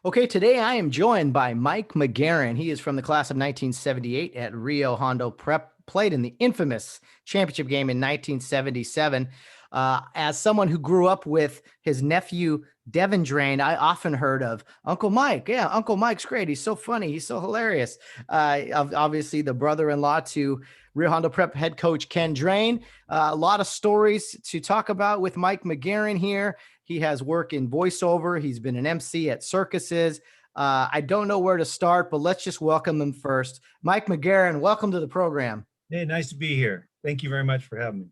Okay, today I am joined by Mike McGaharn. He is from the class of 1978 at Rio Hondo Prep, played in the infamous championship game in 1977. As someone who grew up with his nephew, Devin Drain, I often heard of Uncle Mike. Yeah, Uncle Mike's great. He's so funny. He's so hilarious. Obviously, the brother-in-law to Rio Hondo Prep head coach Ken Drain. A lot of stories to talk about with Mike McGaharn here. He has work in voiceover. He's been an MC at circuses. I don't know where to start, but let's just welcome him first. Mike McGaharn, welcome to the program. Hey, nice to be here. Thank you very much for having me.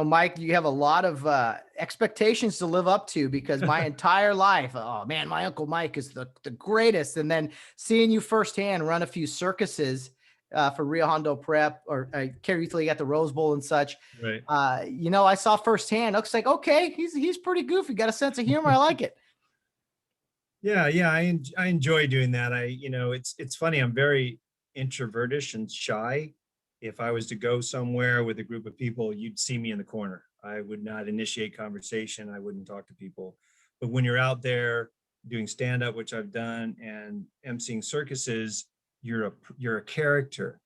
Mike, you have a lot of expectations to live up to because my entire life, oh man, my Uncle Mike is the greatest. And then seeing you firsthand run a few circuses for Rio Hondo Prep or Kare Youth League at the Rose Bowl and such. Right. I saw firsthand. Looks like, okay, he's pretty goofy. Got a sense of humor. I like it. Yeah, I enjoy doing that. It's funny. I'm very introvertish and shy. If I was to go somewhere with a group of people, you'd see me in the corner. I would not initiate conversation. I wouldn't talk to people. But when you're out there doing stand-up, which I've done, and emceeing circuses, you're a character.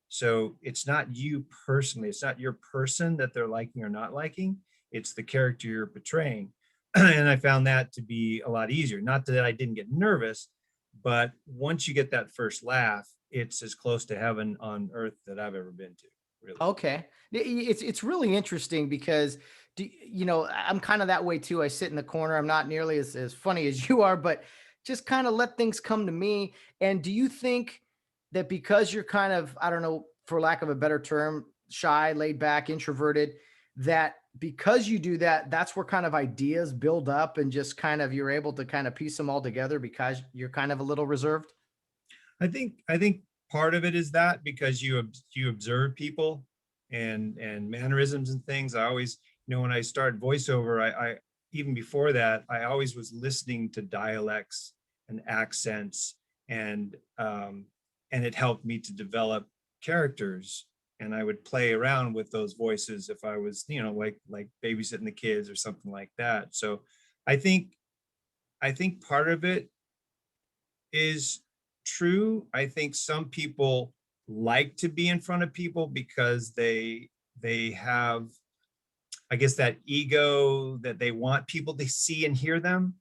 So it's not you personally, it's not your person that they're liking or not liking, it's the character you're portraying. And I found that to be a lot easier. Not that I didn't get nervous, but once you get that first laugh, it's as close to heaven on earth that I've ever been to, really. Okay. It's really interesting because I'm kind of that way too. I sit in the corner. I'm not nearly as funny as you are, but just kind of let things come to me. And do you think that because you're kind of, I don't know, for lack of a better term, shy, laid back, introverted, that because you do that, that's where kind of ideas build up and just kind of you're able to kind of piece them all together because you're kind of a little reserved? I think part of it is that because you observe people and mannerisms and things. I always, when I started voiceover, I even before that, I always was listening to dialects and accents, and it helped me to develop characters. And I would play around with those voices if I was, like babysitting the kids or something like that. So I think part of it is true. I think some people like to be in front of people because they have, I guess, that ego that they want people to see and hear them.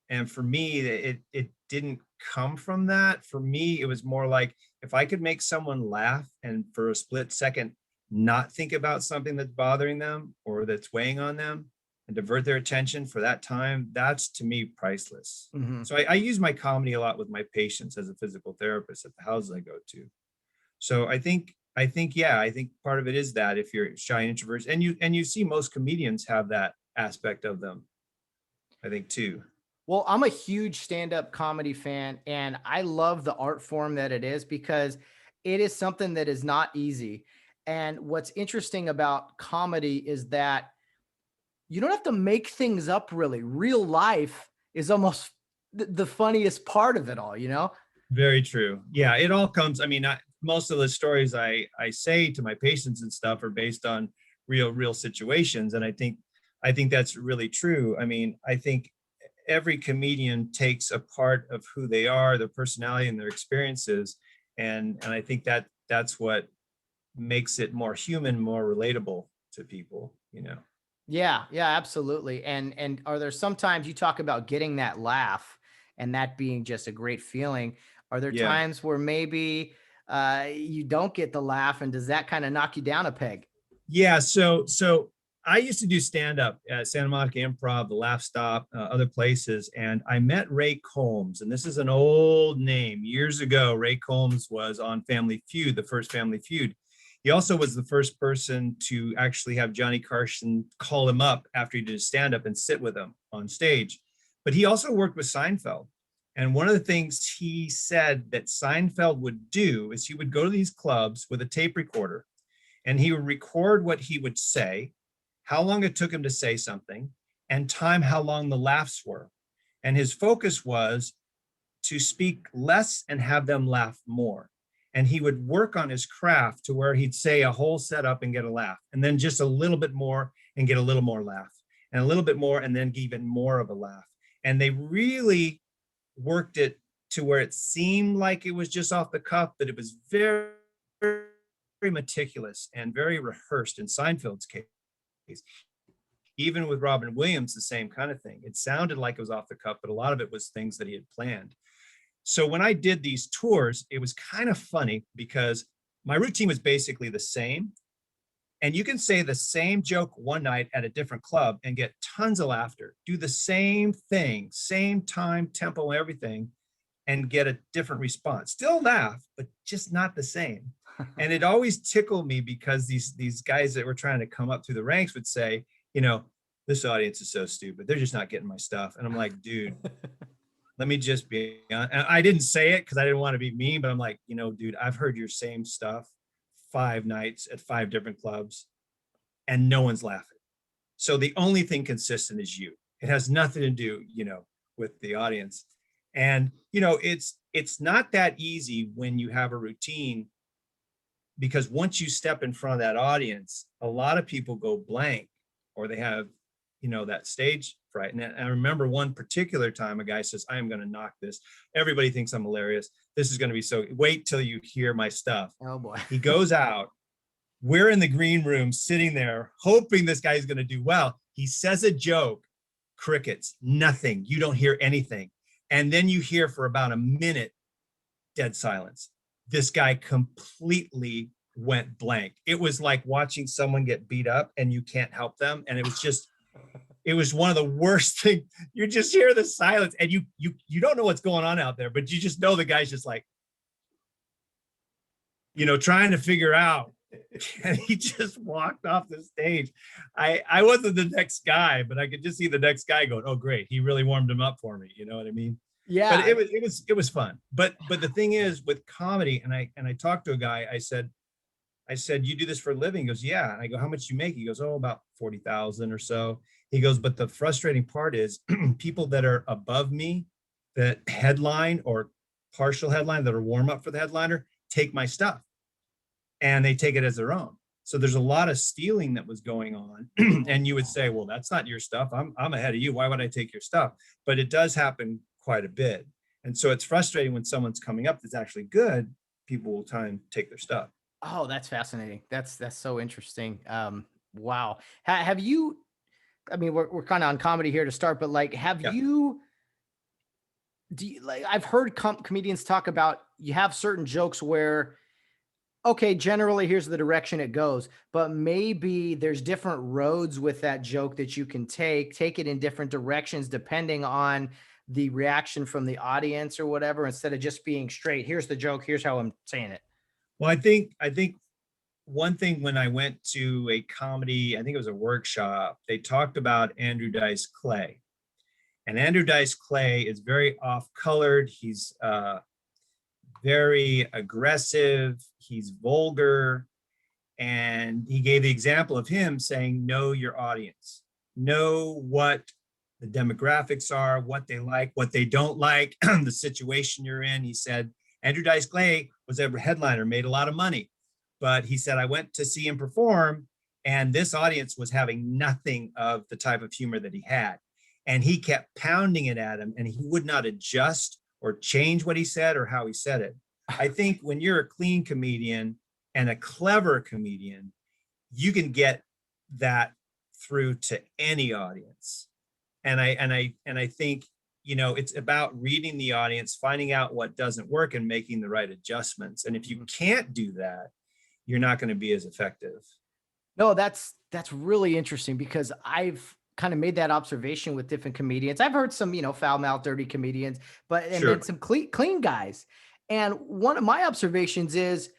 And for me, it didn't come from that. For me, it was more like if I could make someone laugh and for a split second not think about something that's bothering them or that's weighing on them and divert their attention for that time, that's to me priceless. Mm-hmm. So I use my comedy a lot with my patients as a physical therapist at the houses I go to. So I think part of it is that if you're shy and introverts, and you see most comedians have that aspect of them, I think too. Well, I'm a huge stand-up comedy fan, and I love the art form that it is because it is something that is not easy. And what's interesting about comedy is that you don't have to make things up really. Real life is almost the funniest part of it all, you know? Very true. Yeah, it all comes. I mean, most of the stories I say to my patients and stuff are based on real situations, and I think that's really true. I mean, I think every comedian takes a part of who they are, their personality, and their experiences, and I think that's what makes it more human, more relatable to people. Yeah, absolutely. And are there sometimes you talk about getting that laugh and that being just a great feeling? Are there Yeah. times where maybe you don't get the laugh, and does that kind of knock you down a peg? Yeah, so I used to do stand up at Santa Monica Improv, the Laugh Stop, other places, and I met Ray Combs, and this is an old name. Years ago, Ray Combs was on Family Feud, the first Family Feud. He also was the first person to actually have Johnny Carson call him up after he did his stand up and sit with him on stage. But he also worked with Seinfeld. And one of the things he said that Seinfeld would do is he would go to these clubs with a tape recorder and he would record what he would say, how long it took him to say something, and time how long the laughs were. And his focus was to speak less and have them laugh more. And he would work on his craft to where he'd say a whole setup and get a laugh, and then just a little bit more and get a little more laugh, and a little bit more and then even more of a laugh. And they really worked it to where it seemed like it was just off the cuff, but it was very, very meticulous and very rehearsed in Seinfeld's case. Even with Robin Williams, the same kind of thing. It sounded like it was off the cuff, but a lot of it was things that he had planned. So when I did these tours, it was kind of funny because my routine was basically the same. And you can say the same joke one night at a different club and get tons of laughter. Do the same thing, same time, tempo, everything, and get a different response. Still laugh, but just not the same. And it always tickled me because these guys that were trying to come up through the ranks would say, you know, this audience is so stupid. They're just not getting my stuff. And I'm like, dude, let me just be honest. And I didn't say it because I didn't want to be mean, but I'm like, you know, dude, I've heard your same stuff 5 nights at 5 different clubs and no one's laughing. So the only thing consistent is you. It has nothing to do, you know, with the audience. And, you know, it's not that easy when you have a routine, because once you step in front of that audience, a lot of people go blank or they have, you know, that stage fright. And I remember one particular time a guy says, I am going to knock this. Everybody thinks I'm hilarious. This is going to be so, wait till you hear my stuff. Oh boy. He goes out. We're in the green room sitting there hoping this guy's going to do well. He says a joke, crickets, nothing. You don't hear anything. And then you hear for about a minute, dead silence. This guy completely went blank. It was like watching someone get beat up and you can't help them. And it was just, it was one of the worst things. You just hear the silence and you don't know what's going on out there, but you just know the guy's just like, you know, trying to figure out. And he just walked off the stage. I wasn't the next guy, but I could just see the next guy going, oh great, he really warmed him up for me. You know what I mean? Yeah. But it was fun. But the thing is with comedy, and I talked to a guy, I said, you do this for a living? He goes, yeah. And I go, how much do you make? He goes, oh, about 40,000 or so. He goes, but the frustrating part is people that are above me, that headline or partial headline, that are warm up for the headliner, take my stuff and they take it as their own. So there's a lot of stealing that was going on. And you would say, well, that's not your stuff. I'm ahead of you. Why would I take your stuff? But it does happen quite a bit. And so it's frustrating when someone's coming up that's actually good, people will try and take their stuff. Oh, that's fascinating. That's so interesting. Wow. Have you, I mean, we're kind of on comedy here to start, but like, have Yeah. you, like, I've heard comedians talk about, you have certain jokes where, okay, generally here's the direction it goes, but maybe there's different roads with that joke that you can take it in different directions depending on the reaction from the audience or whatever, instead of just being straight, here's the joke, here's how I'm saying it. Well, I think one thing when I went to a comedy, I think it was a workshop, they talked about Andrew Dice Clay. And Andrew Dice Clay is very off-colored. He's very aggressive. He's vulgar. And he gave the example of him saying, know your audience. Know what the demographics are, what they like, what they don't like, the situation you're in. He said, Andrew Dice Clay was a headliner, made a lot of money. But he said, I went to see him perform, and this audience was having nothing of the type of humor that he had. And he kept pounding it at him, and he would not adjust or change what he said or how he said it. I think when you're a clean comedian and a clever comedian, you can get that through to any audience. And I think, you know, it's about reading the audience, finding out what doesn't work and making the right adjustments. And if you can't do that, you're not going to be as effective. No, that's really interesting because I've kind of made that observation with different comedians. I've heard some, you know, foul mouth, dirty comedians, but and Sure. then some clean guys. And one of my observations is,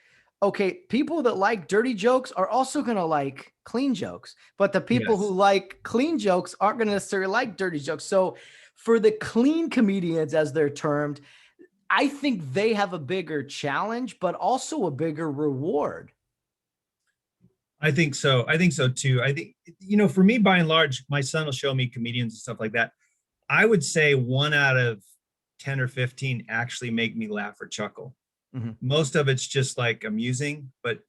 okay, people that like dirty jokes are also going to like clean jokes, but the people Yes. who like clean jokes aren't going to necessarily like dirty jokes. So for the clean comedians, as they're termed, I think they have a bigger challenge, but also a bigger reward. I think so. I think so too. I think, you know, for me, by and large, my son will show me comedians and stuff like that. I would say 1 out of 10 or 15 actually make me laugh or chuckle. Mm-hmm. Most of it's just like amusing, but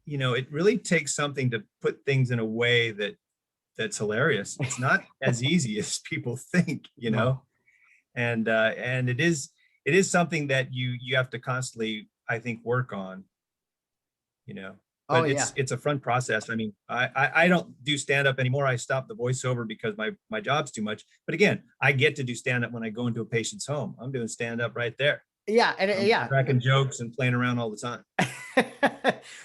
you know, it really takes something to put things in a way that's hilarious. It's not as easy as people think, you know? And it is something that you have to constantly, I think, work on, you know. Oh But yeah. it's a fun process. I mean, I don't do stand up anymore. I stopped the voiceover because my job's too much. But again, I get to do stand up when I go into a patient's home. I'm doing stand up right there. Yeah. And I'm yeah. cracking jokes and playing around all the time.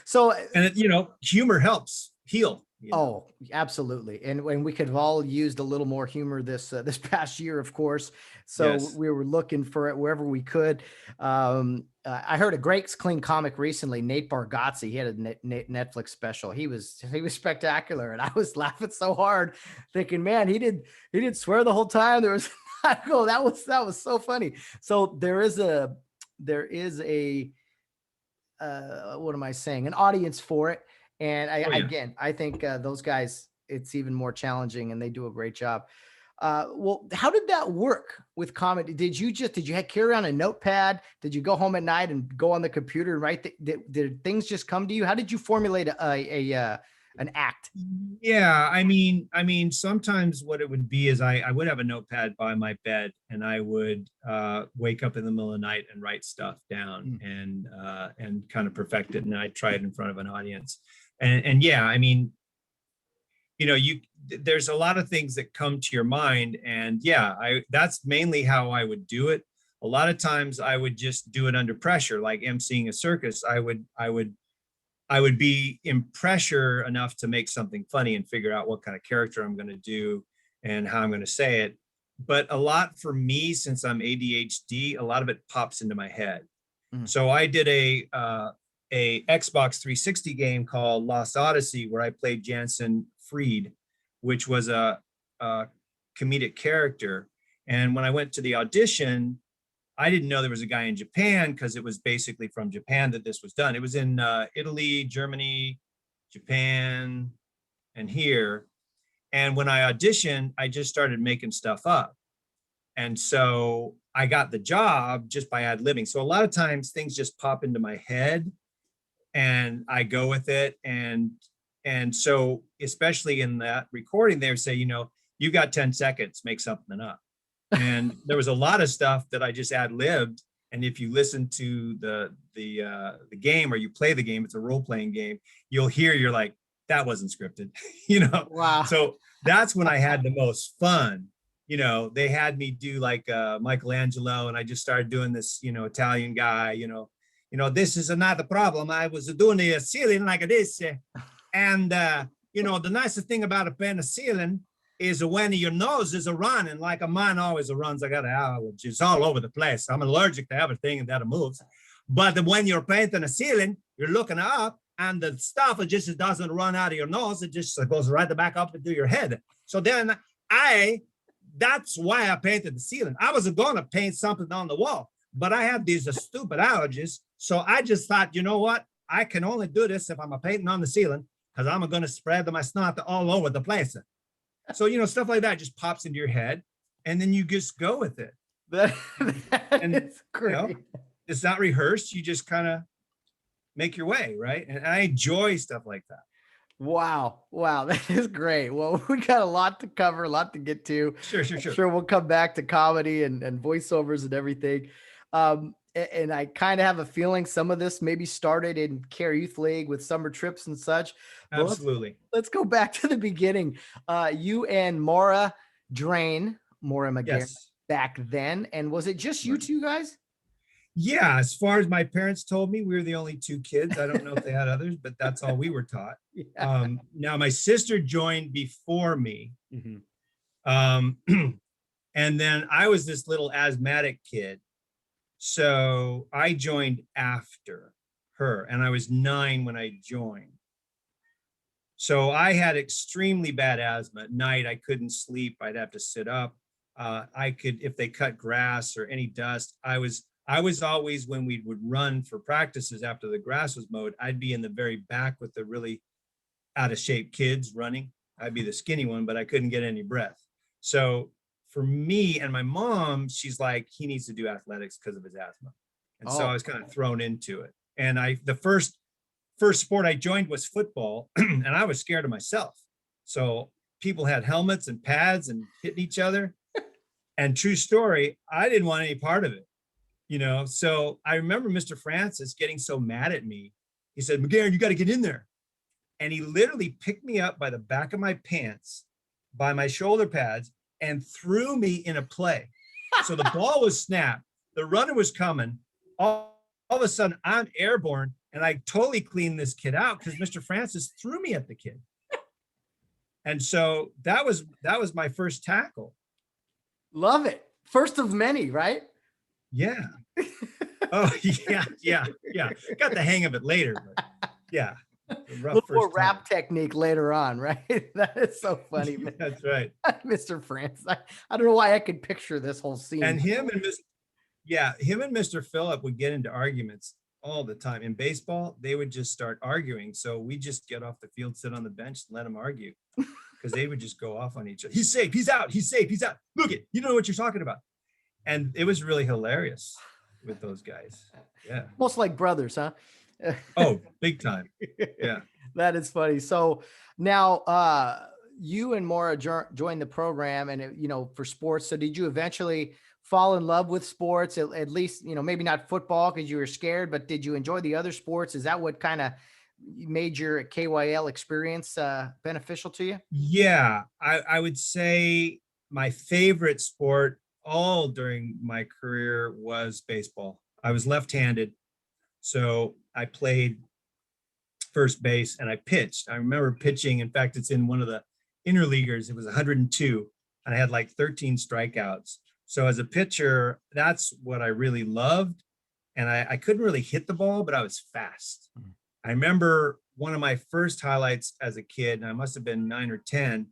So And it, humor helps heal. oh, absolutely. And when we could have all used a little more humor this past year, of course. So Yes. we were looking for it wherever we could. I heard a great clean comic recently, Nate Bargatze. He had a Netflix special. He was spectacular, and I was laughing so hard, thinking, man, he did swear the whole time. There was oh, that was so funny. So there is a what am I saying? An audience for it. And Oh, yeah. again, I think those guys, it's even more challenging, and they do a great job. Well, how did that work with comedy? Did you carry around a notepad? Did you go home at night and go on the computer and write? Did things just come to you? How did you formulate an act? Yeah, I mean, sometimes what it would be is I would have a notepad by my bed, and I would wake up in the middle of the night and write stuff down and kind of perfect it, and I try it in front of an audience. And yeah, I mean, there's a lot of things that come to your mind, and yeah, that's mainly how I would do it. A lot of times I would just do it under pressure, like emceeing a circus. I would be in pressure enough to make something funny and figure out what kind of character I'm going to do and how I'm going to say it. But a lot for me, since I'm ADHD, a lot of it pops into my head. So I did a Xbox 360 game called Lost Odyssey, where I played Jansen Freed, which was a comedic character. And when I went to the audition, I didn't know there was a guy in Japan, because it was basically from Japan that this was done. It was in Italy, Germany, Japan, and here. And when I auditioned, I just started making stuff up. And so I got the job just by ad-libbing. So a lot of times things just pop into my head and I go with it. And so especially in that recording, they would say, you got 10 seconds, make something up. And there was a lot of stuff that I just ad-libbed. And if you listen to the game, or you play the game, it's a role-playing game, you'll hear, you're like, that wasn't scripted, Wow. So that's when I had the most fun. They had me do like Michelangelo, and I just started doing this, Italian guy, this is another problem. I was doing the ceiling like this. And, the nicest thing about a penicillin is when your nose is a running, like a mine always runs. I got allergies all over the place. I'm allergic to everything that moves. But when you're painting a ceiling, you're looking up, and the stuff just doesn't run out of your nose. It just goes right back up into your head. So then that's why I painted the ceiling. I was going to paint something on the wall, but I had these stupid allergies. So I just thought, you know what? I can only do this if I'm painting on the ceiling, because I'm going to spread my snot all over the place. So, stuff like that just pops into your head, and then you just go with it. That is great. It's not rehearsed. You just kind of make your way, right? And I enjoy stuff like that. Wow. That is great. Well, we got a lot to cover, a lot to get to. Sure. I'm sure we'll come back to comedy and voiceovers and everything. And I kind of have a feeling some of this maybe started in Kare Youth League with summer trips and such. But Absolutely. Let's go back to the beginning. You and Maura McGaharn, Yes. back then. And was it just you two guys? Yeah, as far as my parents told me, we were the only two kids. I don't know if they had others, but that's all we were taught. Yeah. Now, my sister joined before me. And then I was this little asthmatic kid. So I joined after her, and I was 9 when I joined. So I had extremely bad asthma. At night, I couldn't sleep. I'd have to sit up. If they cut grass or any dust, I was always, when we would run for practices after the grass was mowed, I'd be in the very back with the really out of shape kids running. I'd be the skinny one, but I couldn't get any breath. So for me and my mom, she's like, he needs to do athletics because of his asthma. And so I was kind of thrown into it. And the first sport I joined was football, and I was scared of myself. So people had helmets and pads and hitting each other. And true story, I didn't want any part of it, you know? So I remember Mr. Francis getting so mad at me. He said, McGaharn, you got to get in there. And he literally picked me up by the back of my pants, by my shoulder pads, and threw me in a play. So the ball was snapped. The runner was coming. All of a sudden, I'm airborne, and I totally cleaned this kid out because Mr. Francis threw me at the kid. And so that was my first tackle. Love it. First of many, right? Yeah. Oh, yeah. Got the hang of it later, but yeah. A little more rap technique later on, right? That is so funny. That's right. Mr. Francis. I don't know why I could picture this whole scene. And him and Mr. Phillip would get into arguments all the time. In baseball, they would just start arguing. So we just get off the field, sit on the bench, and let them argue because they would just go off on each other. He's safe. He's out. He's safe. He's out. Look it. You know what you're talking about. And it was really hilarious with those guys. Yeah. Almost like brothers, huh? Oh, big time. Yeah. That is funny. So now you and Maura joined the program and, for sports. So did you eventually fall in love with sports, at least, maybe not football because you were scared, but did you enjoy the other sports? Is that what kind of made your KYL experience beneficial to you? Yeah, I would say my favorite sport all during my career was baseball. I was left-handed, so I played first base and I pitched. I remember pitching. In fact, it's in one of the interleaguers. It was 102 and I had like 13 strikeouts. So as a pitcher, that's what I really loved. And I couldn't really hit the ball, but I was fast. I remember one of my first highlights as a kid, and I must have been 9 or 10,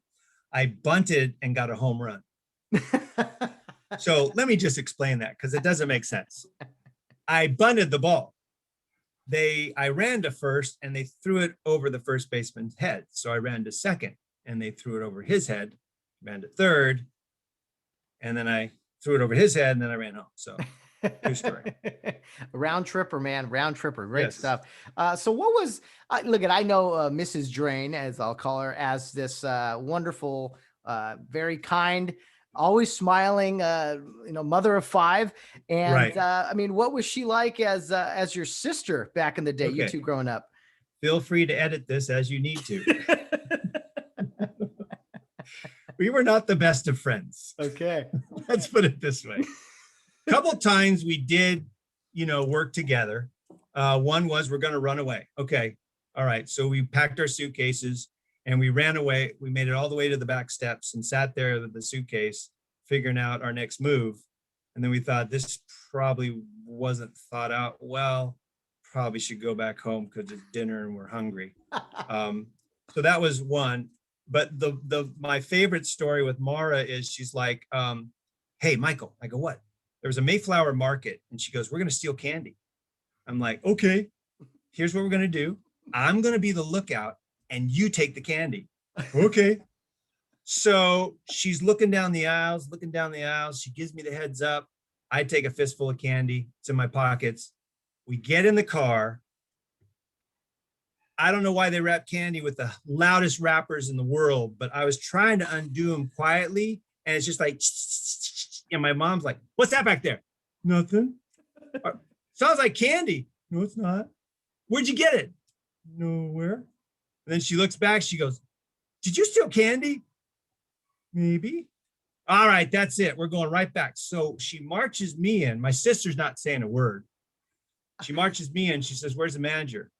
I bunted and got a home run. So let me just explain that because it doesn't make sense. I bunted the ball. I ran to first and they threw it over the first baseman's head. So I ran to second and they threw it over his head, ran to third, and then I threw it over his head and then I ran home. So true story. Round tripper, man. Round tripper. Great Yes. stuff. So what was, look at, I know Mrs. Drain, as I'll call her, as this wonderful, very kind, always smiling, mother of 5. And Right. I mean, what was she like as your sister back in the day, you Okay. two growing up? Feel free to edit this as you need to. We were not the best of friends. Okay. Let's put it this way. A couple of times we did, work together. One was we're going to run away. Okay. All right. So we packed our suitcases and we ran away. We made it all the way to the back steps and sat there with the suitcase, figuring out our next move. And then we thought this probably wasn't thought out well. Probably should go back home because it's dinner and we're hungry. So that was one. But my favorite story with Maura is she's like, hey, Michael. I go, what? There was a Mayflower market and she goes, we're going to steal candy. I'm like, okay, here's what we're going to do. I'm going to be the lookout and you take the candy. Okay. So she's looking down the aisles. She gives me the heads up. I take a fistful of candy. It's in my pockets. We get in the car. I don't know why they wrap candy with the loudest wrappers in the world, but I was trying to undo them quietly. And it's just like, and my mom's like, what's that back there? Nothing. Sounds like candy. No, it's not. Where'd you get it? Nowhere. And then she looks back. She goes, did you steal candy? Maybe. All right, that's it. We're going right back. So she marches me in. My sister's not saying a word. She marches me in. She says, where's the manager?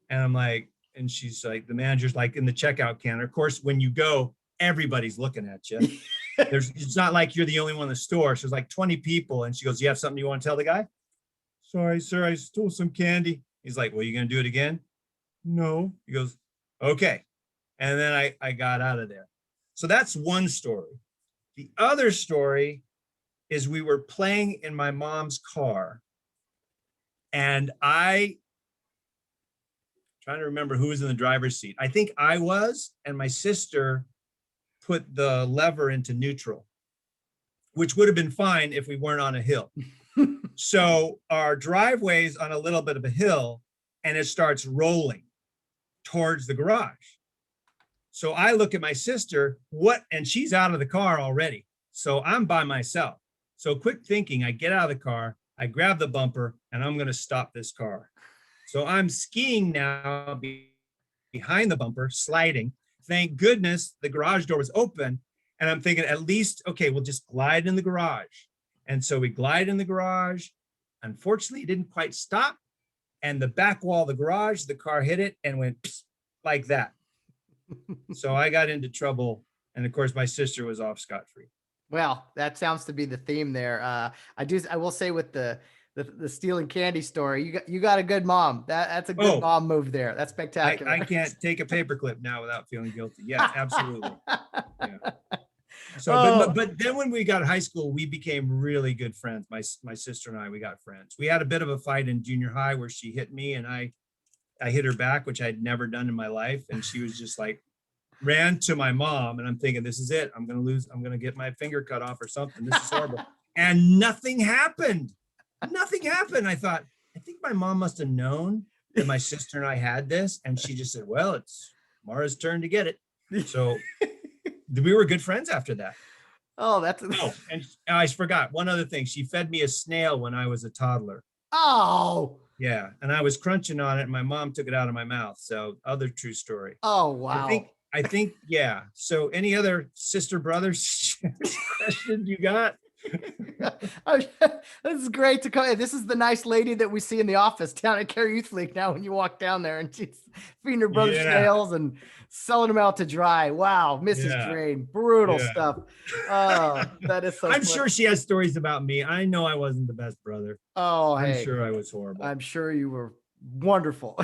And I'm like, and she's like, the manager's like in the checkout counter. Of course, when you go, everybody's looking at you. It's not like you're the only one in the store. So there's like 20 people. And she goes, you have something you want to tell the guy? Sorry, sir, I stole some candy. He's like, well, you going to do it again? No. He goes, okay. And then I got out of there. So that's one story. The other story is we were playing in my mom's car. And trying to remember who was in the driver's seat. I think I was, and my sister put the lever into neutral, which would have been fine if we weren't on a hill. So our driveway's on a little bit of a hill and it starts rolling towards the garage. So I look at my sister, and she's out of the car already. So I'm by myself. So quick thinking, I get out of the car, I grab the bumper, and I'm going to stop this car. So I'm skiing now behind the bumper, sliding. Thank goodness the garage door was open. And I'm thinking, at least, okay, we'll just glide in the garage. And so we glide in the garage. Unfortunately, it didn't quite stop. And the back wall of the garage, the car hit it and went like that. So I got into trouble. And of course, my sister was off scot-free. Well, that sounds to be the theme there. I will say with the stealing candy story, you got a good mom. That's a good mom move there. That's spectacular. I can't take a paperclip now without feeling guilty. Yeah, absolutely. Yeah. So, but then when we got to high school, we became really good friends. My sister and I, we got friends. We had a bit of a fight in junior high where she hit me and I hit her back, which I'd never done in my life. And she was just like, ran to my mom, and I'm thinking, this is it. I'm going to lose. I'm going to get my finger cut off or something. This is horrible. And nothing happened. Nothing happened. I thought, I think my mom must have known that my sister and I had this. And she just said, well, it's Maura's turn to get it. So we were good friends after that. Oh, that's. Oh, and I forgot one other thing. She fed me a snail when I was a toddler. Oh. Yeah. And I was crunching on it and my mom took it out of my mouth. So other true story. Oh, wow. I think, yeah. So any other sister brothers questions you got? This is great to come. This is the nice lady that we see in the office down at Kare Youth League now when you walk down there, and she's feeding her brother snails and selling them out to dry. Wow, Mrs. Drain, brutal stuff. Oh, that is so I'm funny. sure she has stories about me. I know I wasn't the best brother. Oh, I'm sure I was horrible. I'm sure you were wonderful.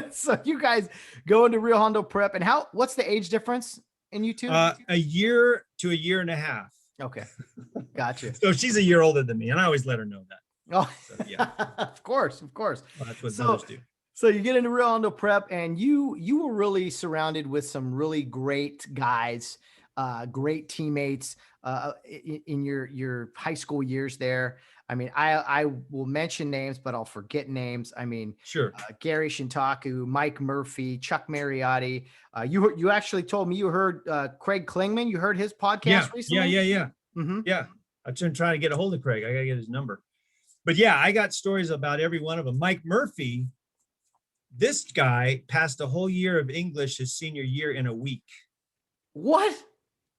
So you guys go into Rio Hondo Prep, and what's the age difference in you two? A year to a year and a half. Okay, gotcha. So she's a year older than me, and I always let her know that. Oh, so, yeah. Of course. Well, that's what brothers do. So you get into Rio Hondo Prep, and you were really surrounded with some really great guys, great teammates in your high school years there. I mean, I will mention names, but I'll forget names. I mean, sure. Gary Shintaku, Mike Murphy, Chuck Mariotti. You actually told me you heard Craig Klingman. You heard his podcast recently? Yeah. Mm-hmm. Yeah. I've been trying to get a hold of Craig. I got to get his number. But yeah, I got stories about every one of them. Mike Murphy, this guy passed a whole year of English his senior year in a week. What?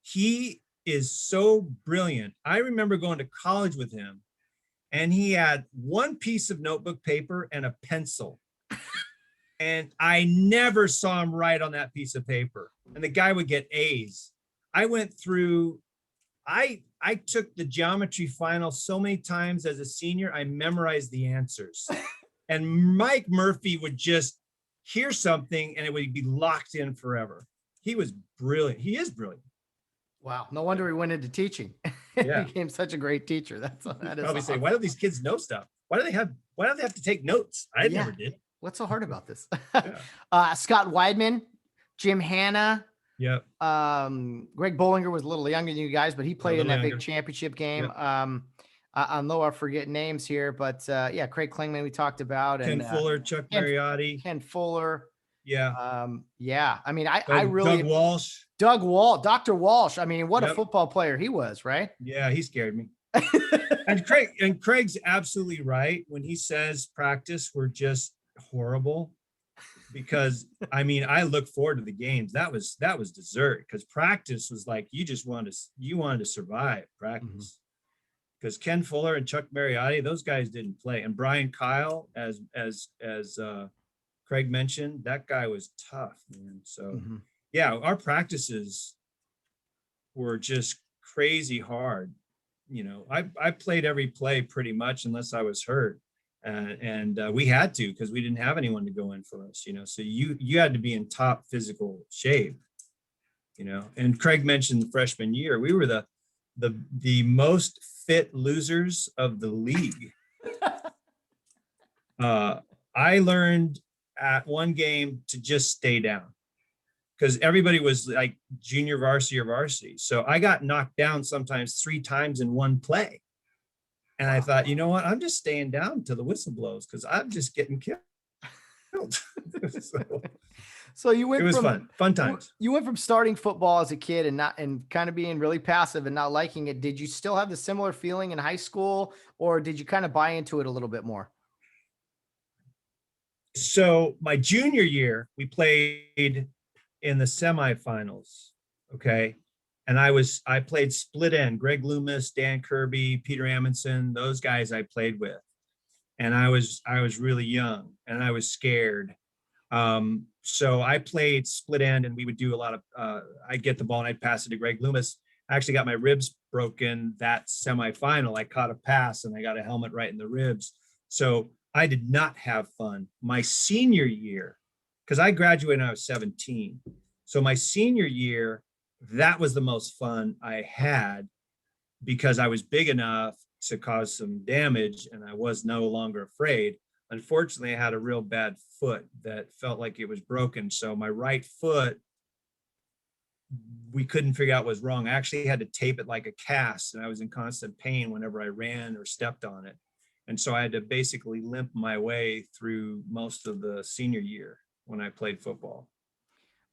He is so brilliant. I remember going to college with him, and he had one piece of notebook paper and a pencil. And I never saw him write on that piece of paper. And the guy would get A's. I went through, I took the geometry final so many times as a senior, I memorized the answers. And Mike Murphy would just hear something and it would be locked in forever. He was brilliant. He is brilliant. Wow. No wonder he went into teaching. Yeah. He became such a great teacher. That is probably awesome. say, why don't these kids know stuff? Why do they have to take notes? I never did. What's so hard about this? Yeah. Scott Weidman, Jim Hanna. Yep. Greg Bollinger was a little younger than you guys, but he played in that big championship game. Yep. I know I forget names here, but Craig Klingman we talked about. Ken Fuller, Chuck Mariotti. Ken Fuller. Yeah. I mean, I really Doug Walsh. Dr. Walsh. I mean, what a football player he was, right? Yeah, he scared me. and Craig's absolutely right when he says practice were just horrible, because I mean, I look forward to the games. That was dessert, because practice was like you wanted to survive practice. Because Ken Fuller and Chuck Mariotti, those guys didn't play, and Brian Kyle, as Craig mentioned, that guy was tough, man. So yeah, our practices were just crazy hard. You know, I played every play pretty much unless I was hurt, and we had to, because we didn't have anyone to go in for us. You know, so you had to be in top physical shape. You know, and Craig mentioned the freshman year, we were the most fit losers of the league. I learned at one game to just stay down, because everybody was like junior varsity or varsity. So I got knocked down sometimes 3 times in one play. And I thought, you know what? I'm just staying down till the whistle blows, because I'm just getting killed. So you It went was from fun times. you went from starting football as a kid and kind of being really passive and not liking it. Did you still have the similar feeling in high school, or did you kind of buy into it a little bit more? So my junior year, we played in the semifinals. Okay. And I played split end, Greg Loomis, Dan Kirby, Peter Amundsen, those guys I played with. And I was really young and I was scared. So I played split end and we would do a lot of, I'd get the ball and I'd pass it to Greg Loomis. I actually got my ribs broken that semifinal. I caught a pass and I got a helmet right in the ribs. So I did not have fun. My senior year, because I graduated when I was 17. So my senior year, that was the most fun I had because I was big enough to cause some damage and I was no longer afraid. Unfortunately, I had a real bad foot that felt like it was broken. So my right foot, we couldn't figure out what was wrong. I actually had to tape it like a cast, and I was in constant pain whenever I ran or stepped on it. And so I had to basically limp my way through most of the senior year when I played football.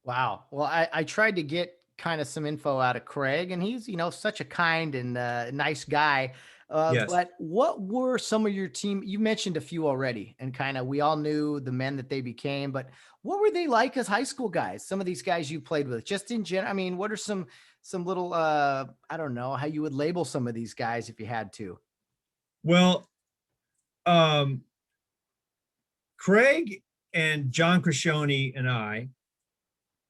Wow. Well, I tried to get kind of some info out of Craig, and he's, such a kind and nice guy. Yes. But what were some of your team? You mentioned a few already, and kind of we all knew the men that they became, but what were they like as high school guys? Some of these guys you played with, just in general. I mean, what are some little I don't know how you would label some of these guys if you had to. Well, um, Craig and John Crescione and I,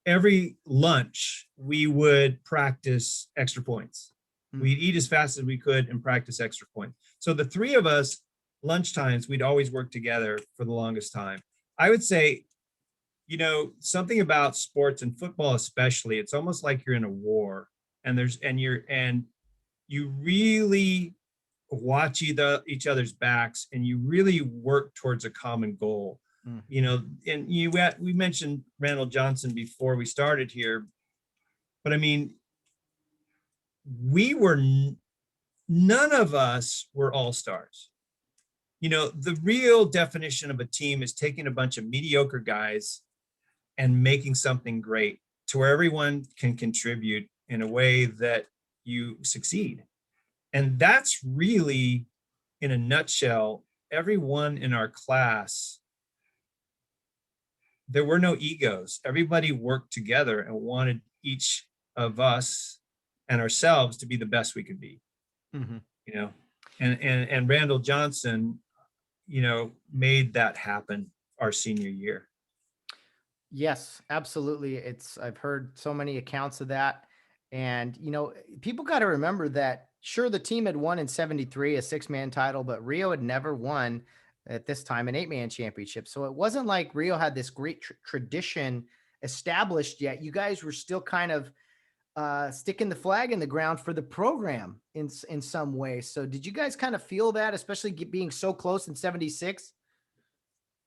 every lunch, we would practice extra points. We'd eat as fast as we could and practice extra points. So the three of us, lunchtimes, we'd always work together for the longest time. I would say, something about sports and football, especially, it's almost like you're in a war and you really watch each other's backs and you really work towards a common goal. And we mentioned Randall Johnson before we started here, but I mean, none of us were all-stars. The real definition of a team is taking a bunch of mediocre guys and making something great to where everyone can contribute in a way that you succeed. And that's really, in a nutshell, everyone in our class. There were no egos. Everybody worked together and wanted each of us and ourselves to be the best we could be. Mm-hmm. And Randall Johnson, made that happen our senior year. Yes, absolutely. I've heard so many accounts of that. And, people got to remember that, sure, the team had won in 73, a 6-man title, but Rio had never won at this time an 8-man championship. So it wasn't like Rio had this great tradition established yet. You guys were still kind of sticking the flag in the ground for the program in some way. So did you guys kind of feel that, especially being so close in 76?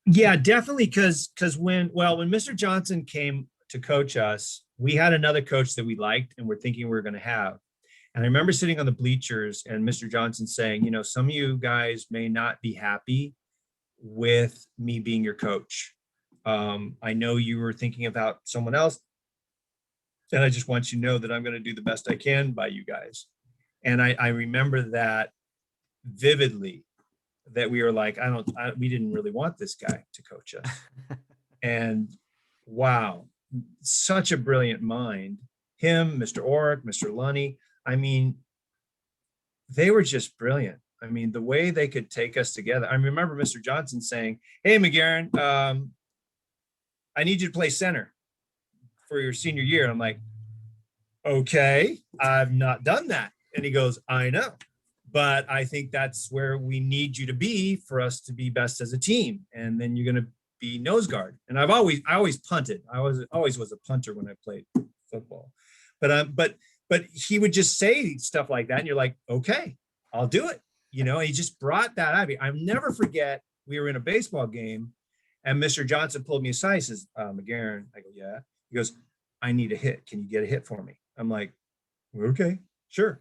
Yeah, definitely. Because when Mr. Johnson came to coach us, we had another coach that we liked and we're thinking we were going to have. And I remember sitting on the bleachers and Mr. Johnson saying, some of you guys may not be happy with me being your coach. I know you were thinking about someone else. And I just want you to know that I'm going to do the best I can by you guys. And I remember that vividly, that we were like, we didn't really want this guy to coach us. And wow, such a brilliant mind. Him, Mr. Orrick, Mr. Lunny. I mean, they were just brilliant. I mean, the way they could take us together. I remember Mr. Johnson saying, "Hey, McGaharn, I need you to play center for your senior year." And I'm like, okay, I've not done that. And he goes, "I know, but I think that's where we need you to be for us to be best as a team. And then you're going to be nose guard." And I always punted. I always was a punter when I played football, but he would just say stuff like that. And you're like, okay, I'll do it. He just brought that out. I'll never forget. We were in a baseball game and Mr. Johnson pulled me aside. He says, "McGaharn." I go, "Yeah." He goes, "I need a hit. Can you get a hit for me?" I'm like, "Okay, sure."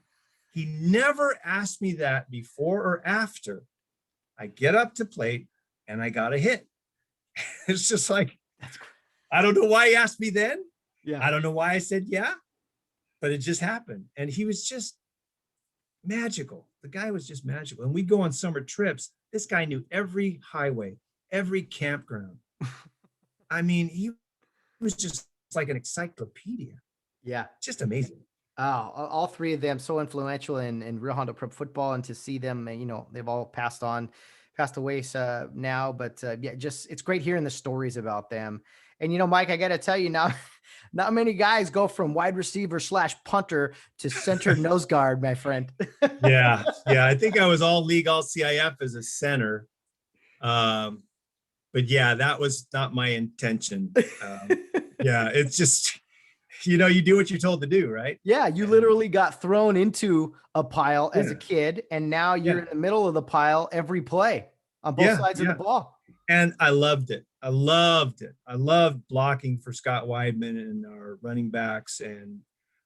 He never asked me that before or after. I get up to plate and I got a hit. It's just like, I don't know why he asked me then. Yeah. I don't know why I said yeah, but it just happened. And he was just magical. The guy was just magical. And we'd go on summer trips. This guy knew every highway, every campground. I mean, he was just like an encyclopedia. Yeah. Just amazing. Oh, all three of them so influential in Rio Hondo Prep football, and to see them, they've all passed away now, but yeah, just it's great hearing the stories about them. And Mike, I got to tell you now, not many guys go from wide receiver / punter to center nose guard, my friend. Yeah. I think I was all league, all CIF as a center. But yeah, that was not my intention. Yeah, it's just, you do what you're told to do, right? Yeah, you literally got thrown into a pile as a kid, and now you're in the middle of the pile every play on both sides of the ball. And I loved it. I loved blocking for Scott Weidman and our running backs, and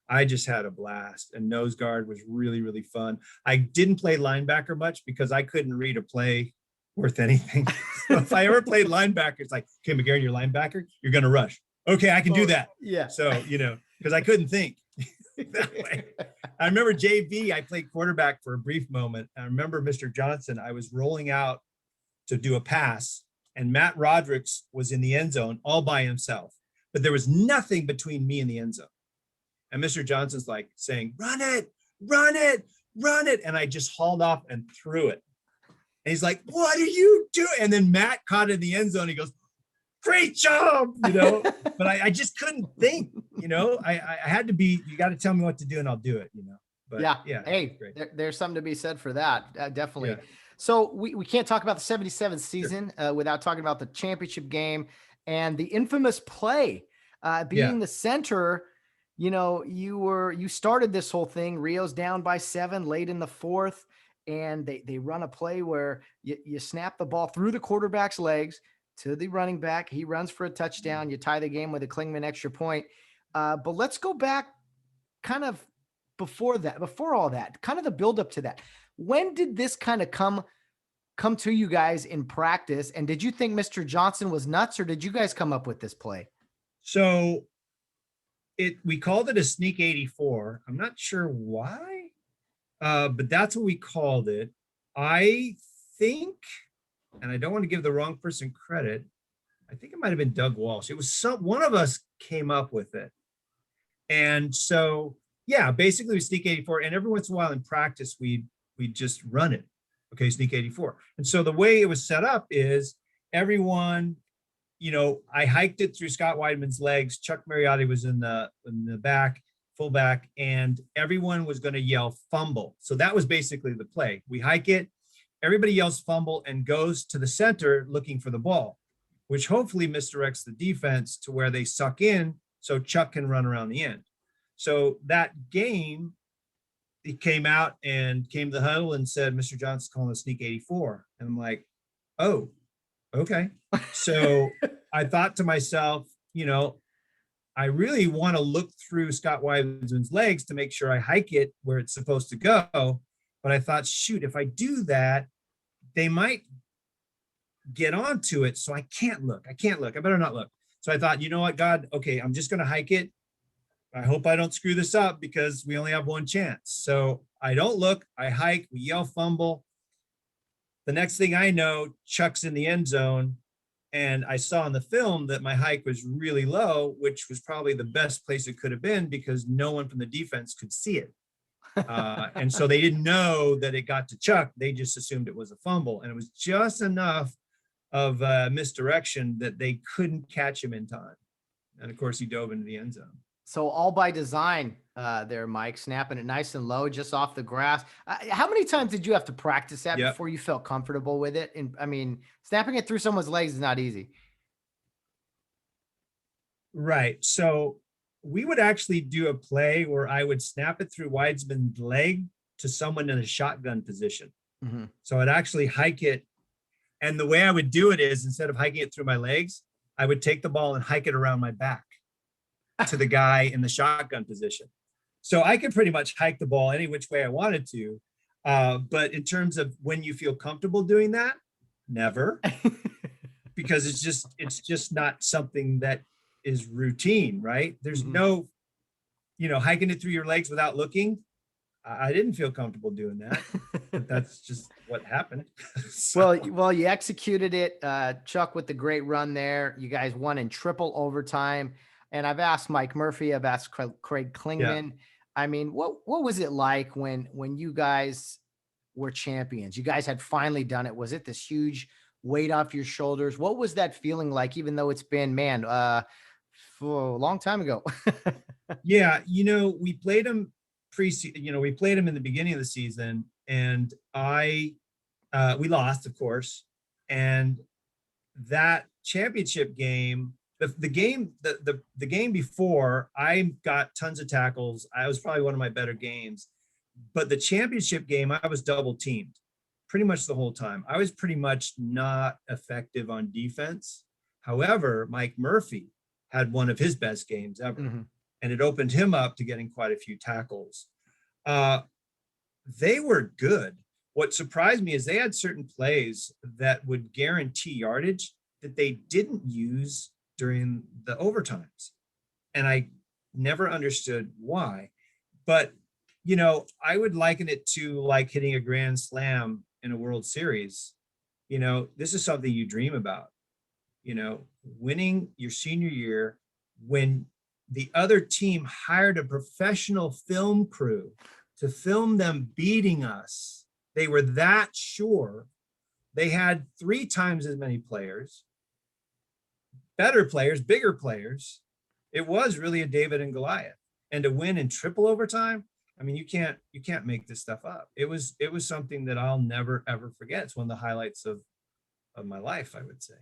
I just had a blast. And nose guard was really, really fun. I didn't play linebacker much because I couldn't read a play worth anything. So if I ever played linebacker, it's like, okay, McGaharn, you're linebacker, you're going to rush. Okay, I can do that. Yeah. So, because I couldn't think that way. I remember JV, I played quarterback for a brief moment. I remember Mr. Johnson, I was rolling out to do a pass, and Matt Rodricks was in the end zone all by himself, but there was nothing between me and the end zone. And Mr. Johnson's like saying, run it, run it, run it. And I just hauled off and threw it. And he's like, what are you doing? And then Matt caught it in the end zone. He goes, great job, but I just couldn't think, I had to be, you got to tell me what to do and I'll do it, but yeah. Hey, there's something to be said for that. Definitely. Yeah. So we can't talk about the 77th season without talking about the championship game and the infamous play, being the center. You started this whole thing. Rio's down by 7 late in the 4th, and they run a play where you snap the ball through the quarterback's legs to the running back. He runs for a touchdown. You tie the game with a Klingman extra point. But let's go back kind of before all that, kind of the buildup to that. When did this kind of come to you guys in practice? And did you think Mr. Johnson was nuts, or did you guys come up with this play? So we called it a sneak 84. I'm not sure why, but that's what we called it. I think, and I don't want to give the wrong person credit, I think it might have been Doug Walsh. It was one of us came up with it. And so, yeah, basically we sneak 84. And every once in a while in practice, we'd just run it. Okay, sneak 84. And so the way it was set up is everyone, I hiked it through Scott Weidman's legs. Chuck Mariotti was in the back, fullback, and everyone was going to yell fumble. So that was basically the play. We hike it, everybody yells fumble and goes to the center looking for the ball, which hopefully misdirects the defense to where they suck in so Chuck can run around the end. So that game, he came out and came to the huddle and said, Mr. Johnson's calling a sneak 84. And I'm like, oh, okay. So I thought to myself, I really want to look through Scott Weidman's legs to make sure I hike it where it's supposed to go. But I thought, shoot, if I do that, they might get onto it. So I can't look. I better not look. So I thought, you know what, God, okay, I'm just going to hike it. I hope I don't screw this up because we only have one chance. So I don't look, I hike, we yell fumble. The next thing I know, Chuck's in the end zone. And I saw in the film that my hike was really low, which was probably the best place it could have been because no one from the defense could see it. And so they didn't know that it got to Chuck. They just assumed it was a fumble. And it was just enough of misdirection that they couldn't catch him in time. And of course, he dove into the end zone. So all by design there, Mike, snapping it nice and low, just off the grass. How many times did you have to practice that before you felt comfortable with it? And I mean, snapping it through someone's legs is not easy. Right. So we would actually do a play where I would snap it through Weidman's leg to someone in a shotgun position. Mm-hmm. So I'd actually hike it. And the way I would do it is instead of hiking it through my legs, I would take the ball and hike it around my back to the guy in the shotgun position. So I could pretty much hike the ball any which way I wanted to. But in terms of when you feel comfortable doing that, never, because it's just not something that is routine, right? There's no, hiking it through your legs without looking. I didn't feel comfortable doing that, but that's just what happened. So, Well, you executed it, Chuck, with the great run there. You guys won in triple overtime. And I've asked Mike Murphy, I've asked Craig yeah. Klingman. I mean, what was it like when you guys were champions? You guys had finally done it. Was it this huge weight off your shoulders? What was that feeling like, even though it's been, man, for a long time ago? Yeah, we played them we played them in the beginning of the season, and we lost, of course. And that championship game, the game before, I got tons of tackles. I was probably one of my better games. But the championship game, I was double teamed pretty much the whole time. I was pretty much not effective on defense. However, Mike Murphy had one of his best games ever. And it opened him up to getting quite a few tackles. They were good. What surprised me is they had certain plays that would guarantee yardage that they didn't use during the overtimes. And I never understood why. But, I would liken it to like hitting a grand slam in a World Series. This is something you dream about, winning your senior year when the other team hired a professional film crew to film them beating us. They were that sure. They had 3 times as many players, better players, bigger players. It was really a David and Goliath. And to win in triple overtime, I mean, you can't make this stuff up. It was something that I'll never ever forget. It's one of the highlights of my life, I would say.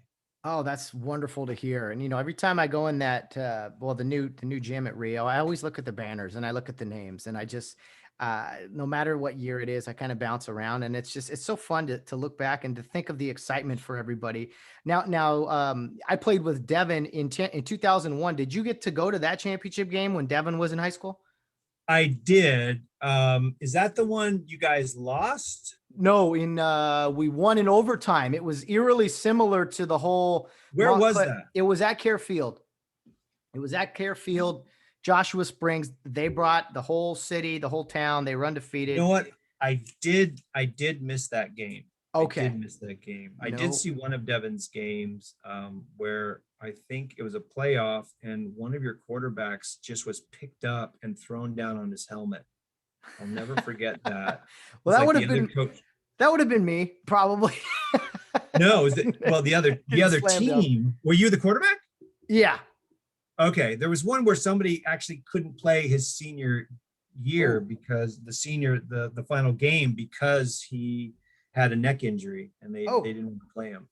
Oh, that's wonderful to hear. And, every time I go in that, the new gym at Rio, I always look at the banners and I look at the names, and I just, no matter what year it is, I kind of bounce around, and it's so fun to look back and to think of the excitement for everybody. Now, I played with Devin in 2001. Did you get to go to that championship game when Devin was in high school? I did. Is that the one you guys lost? No, we won in overtime. It was eerily similar to the whole. Where was that? It was at Kare Field. Joshua Springs. They brought the whole city, the whole town. They were undefeated. You know what? I did miss that game. Okay. I did miss that game. I did see one of Devin's games where I think it was a playoff and one of your quarterbacks just was picked up and thrown down on his helmet. I'll never forget that. Well, that would have been me, probably. No, the other team. Were you the quarterback? Yeah. Okay. There was one where somebody actually couldn't play his senior year because the final game, because he had a neck injury and they didn't want to play him.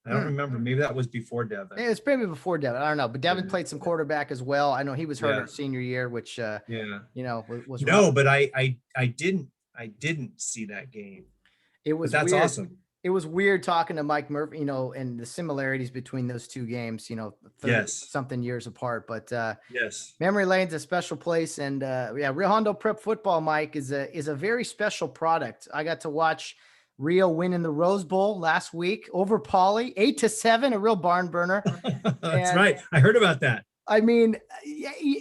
I don't remember. Maybe that was before Devin. It's maybe before Devin. I don't know. But Devin played some quarterback as well. I know he was hurt our senior year, which was no, rough. But I didn't see that game. It was that's weird. Awesome. It was weird talking to Mike Murphy, and the similarities between those two games, 30 something years apart. But yes, memory lane's a special place, and Rio Hondo Prep football, Mike, is a very special product. I got to watch Rio win in the Rose Bowl last week over Poly, 8-7, a real barn burner. That's right. I heard about that. I mean,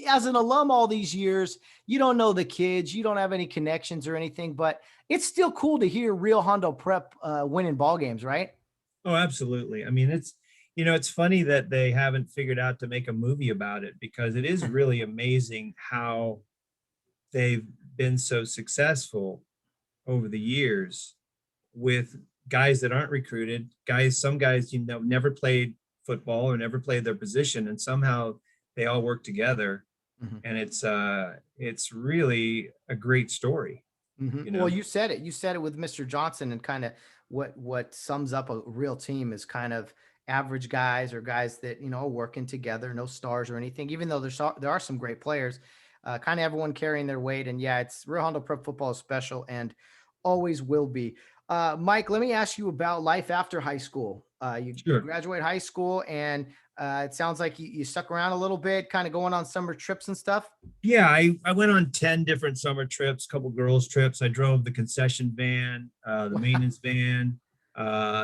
as an alum all these years, you don't know the kids, you don't have any connections or anything, but it's still cool to hear Rio Hondo Prep winning ball games, right? Oh, absolutely. I mean, it's funny that they haven't figured out to make a movie about it, because it is really amazing how they've been so successful over the years with guys that aren't recruited, some guys, never played football or never played their position, and somehow they all work together. And it's really a great story. Well, you said it with Mr. Johnson, and kind of what sums up a real team is kind of average guys, or guys that, are working together, no stars or anything, even though there are some great players, kind of everyone carrying their weight. And it's Rio Hondo Prep football is special and always will be. Mike, let me ask you about life after high school. You graduate high school, and it sounds like you stuck around a little bit, kind of going on summer trips and stuff. Yeah, I went on 10 different summer trips, couple girls trips. I drove the concession van, the maintenance van.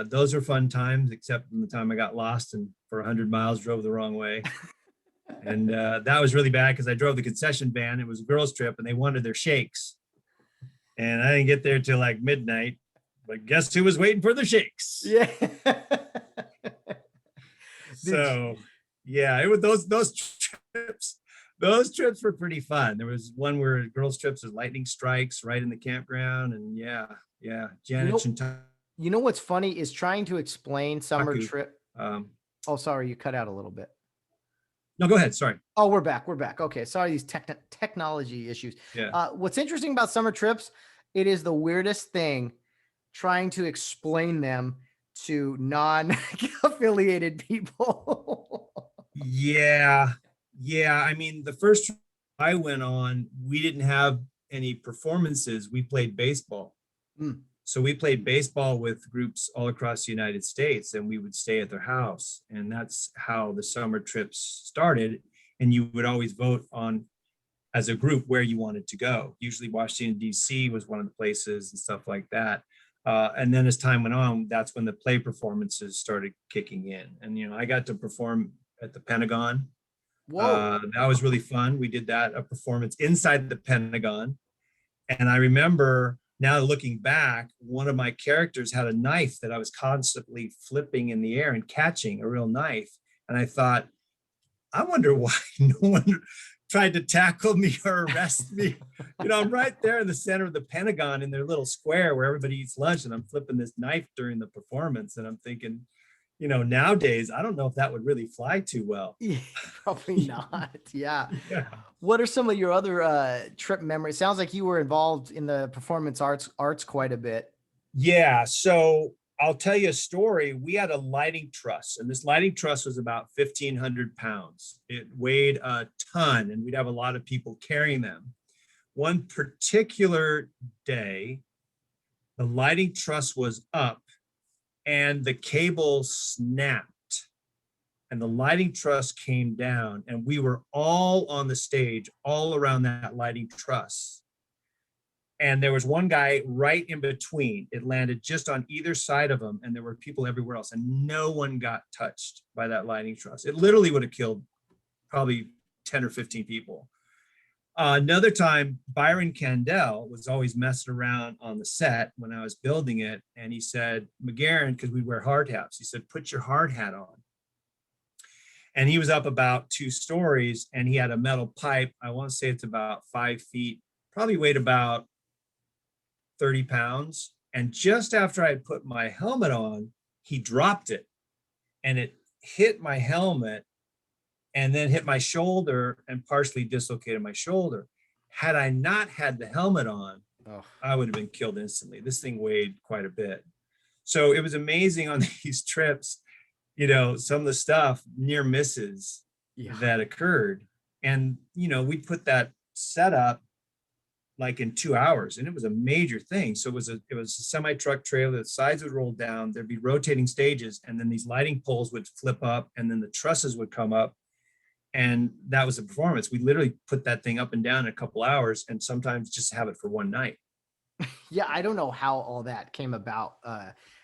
Those are fun times, except from the time I got lost and for 100 miles drove the wrong way. And that was really bad because I drove the concession van. It was a girls' trip and they wanted their shakes. And I didn't get there till like midnight. But guess who was waiting for the shakes? Yeah. So yeah, it was those trips. Those trips were pretty fun. There was one where girls' trips was lightning strikes right in the campground. And yeah, Janet You know what's funny is trying to explain summer Taku, trip. um, Oh, sorry, you cut out a little bit. no, go ahead. Sorry. Oh, we're back. We're back. Okay. Sorry, these technology issues. Yeah. What's interesting about summer trips, it is the weirdest thing trying to explain them to non-affiliated people. Yeah. I mean, the first trip I went on, we didn't have any performances. We played baseball. Mm. So we played baseball with groups all across the United States, and we would stay at their house. And that's how the summer trips started. And you would always vote on, as a group, where you wanted to go. Usually Washington, D.C. was one of the places and stuff like that. And then as time went on, that's when the play performances started kicking in. And, I got to perform at the Pentagon. Whoa. That was really fun. We did a performance inside the Pentagon. And I remember, now looking back, one of my characters had a knife that I was constantly flipping in the air and catching, a real knife. And I thought, I wonder why no one tried to tackle me or arrest me. I'm right there in the center of the Pentagon in their little square where everybody eats lunch, and I'm flipping this knife during the performance. And I'm thinking, nowadays, I don't know if that would really fly too well. Yeah, probably not. Yeah. Yeah. What are some of your other trip memories? Sounds like you were involved in the performance arts quite a bit. Yeah. So I'll tell you a story. We had a lighting truss, and this lighting truss was about 1,500 pounds. It weighed a ton, and we'd have a lot of people carrying them. One particular day, the lighting truss was up and the cable snapped and the lighting truss came down, and we were all on the stage, all around that lighting truss. And there was one guy right in between. It landed just on either side of him, and there were people everywhere else, and no one got touched by that lighting truss. It literally would have killed probably 10 or 15 people. Another time, Byron Candell was always messing around on the set when I was building it. And he said, McGaharn, because we wear hard hats, he said, put your hard hat on. And he was up about 2 stories, and he had a metal pipe. I want to say it's about 5 feet, probably weighed about 30 pounds. And just after I put my helmet on, he dropped it, and it hit my helmet and then hit my shoulder and partially dislocated my shoulder. Had I not had the helmet on, I would have been killed instantly. This thing weighed quite a bit. So it was amazing on these trips, some of the stuff, near misses that occurred. And, we put that setup like in 2 hours, and it was a major thing. So it was a semi-truck trailer, the sides would roll down, there'd be rotating stages, and then these lighting poles would flip up, and then the trusses would come up. And that was a performance. We literally put that thing up and down in a couple hours, and sometimes just have it for one night. Yeah, I don't know how all that came about.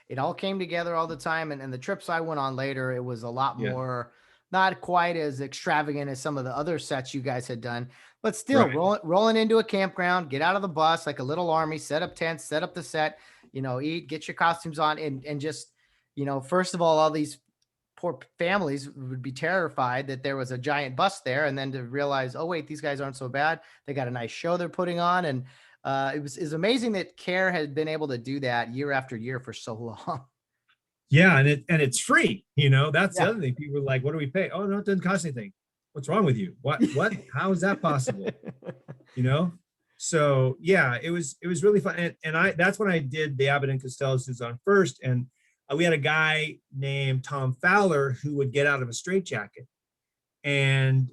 It all came together all the time. And the trips I went on later, it was a lot more, not quite as extravagant as some of the other sets you guys had done, but still rolling into a campground, get out of the bus like a little army, set up tents, set up the set, eat, get your costumes on, and just, first of all these poor families would be terrified that there was a giant bus there, and then to realize, oh wait, these guys aren't so bad. They got a nice show they're putting on. And it was amazing that Kare had been able to do that year after year for so long. Yeah, and it's free. That's the other thing. People are like, what do we pay? Oh no, it doesn't cost anything. What's wrong with you? What? How is that possible? So yeah, it was really fun. And that's when I did the Abbott and Costello suits on first. And we had a guy named Tom Fowler who would get out of a straitjacket, and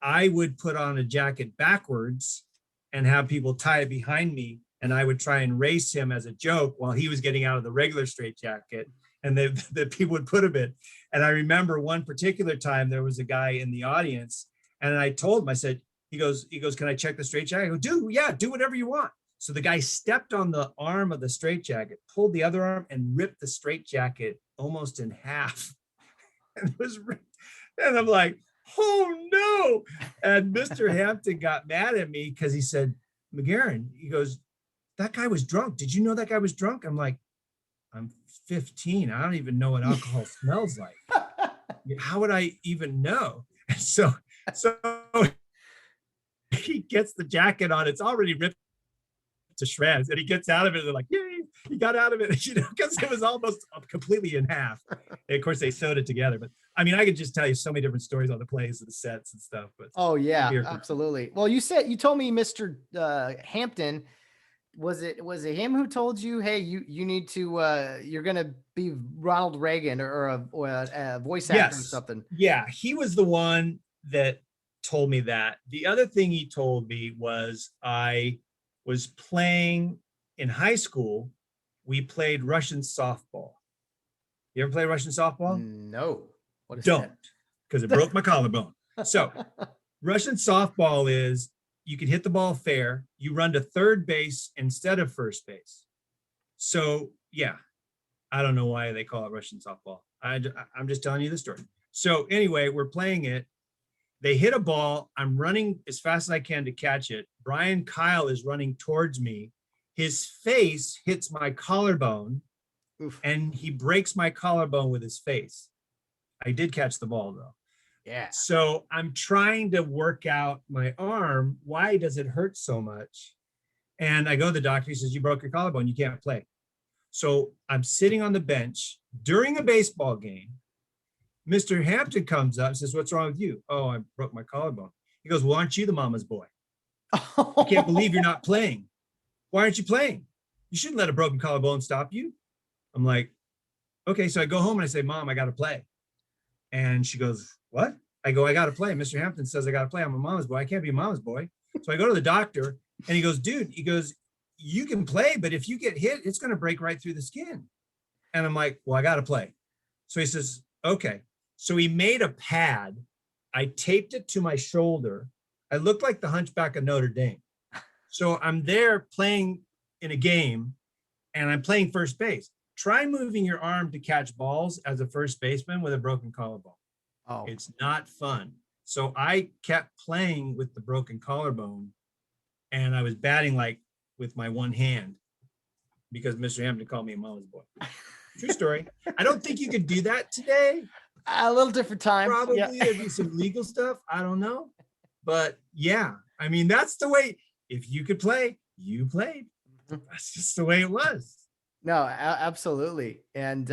I would put on a jacket backwards and have people tie it behind me, and I would try and race him as a joke while he was getting out of the regular straitjacket, and the people would put him in. And I remember one particular time there was a guy in the audience, and I told him, I said, he goes, can I check the straitjacket? I go, do whatever you want. So the guy stepped on the arm of the straitjacket, pulled the other arm, and ripped the straitjacket almost in half. And I'm like, oh no. And Mr. Hampton got mad at me because he said, McGaharn, he goes, that guy was drunk. Did you know that guy was drunk? I'm like, I'm 15. I don't even know what alcohol smells like. How would I even know? And so he gets the jacket on. It's already ripped to shreds, and he gets out of it. And they're like, yay, he got out of it, you know, because it was almost completely in half. And of course, they sewed it together. But I mean, I could just tell you so many different stories on the plays and the sets and stuff. But oh yeah, absolutely. Well, you told me Mr. Hampton, was it him who told you, hey, you need to you're gonna be Ronald Reagan or a voice actor or something? Yeah, he was the one that told me that. The other thing he told me was I was playing in high school. We played Russian softball. You ever play Russian softball? No. What is Don't, that? because it broke my collarbone. So Russian softball is you can hit the ball fair. You run to third base instead of first base. So yeah, I don't know why they call it Russian softball. I'm just telling you the story. So anyway, we're playing it. They hit a ball. I'm running as fast as I can to catch it. Brian Kyle is running towards me. His face hits my collarbone. Oof. And he breaks my collarbone with his face. I did catch the ball though. Yeah. So I'm trying to work out my arm. Why does it hurt so much? And I go to the doctor. He says, you broke your collarbone. You can't play. So I'm sitting on the bench during a baseball game. Mr. Hampton comes up and says, what's wrong with you? Oh, I broke my collarbone. He goes, well, aren't you the mama's boy? I can't believe you're not playing. Why aren't you playing? You shouldn't let a broken collarbone stop you. I'm like, okay. So I go home and I say, Mom, I got to play. And she goes, what? I go, I got to play. Mr. Hampton says I got to play. I'm a mama's boy. I can't be a mama's boy. So I go to the doctor and he goes, dude, he goes, you can play, but if you get hit, it's going to break right through the skin. And I'm like, well, I got to play. So he says, okay. So he made a pad. I taped it to my shoulder. I looked like the Hunchback of Notre Dame. So I'm there playing in a game and I'm playing first base. Try moving your arm to catch balls as a first baseman with a broken collarbone. Oh, it's not fun. So I kept playing with the broken collarbone and I was batting like with my one hand because Mr. Hampton called me a mama's boy. True story. I don't think you could do that today. A little different time. Probably there'd be some legal stuff. I don't know. But yeah, I mean, that's the way, if you could play, you played. That's just the way it was. No, absolutely. And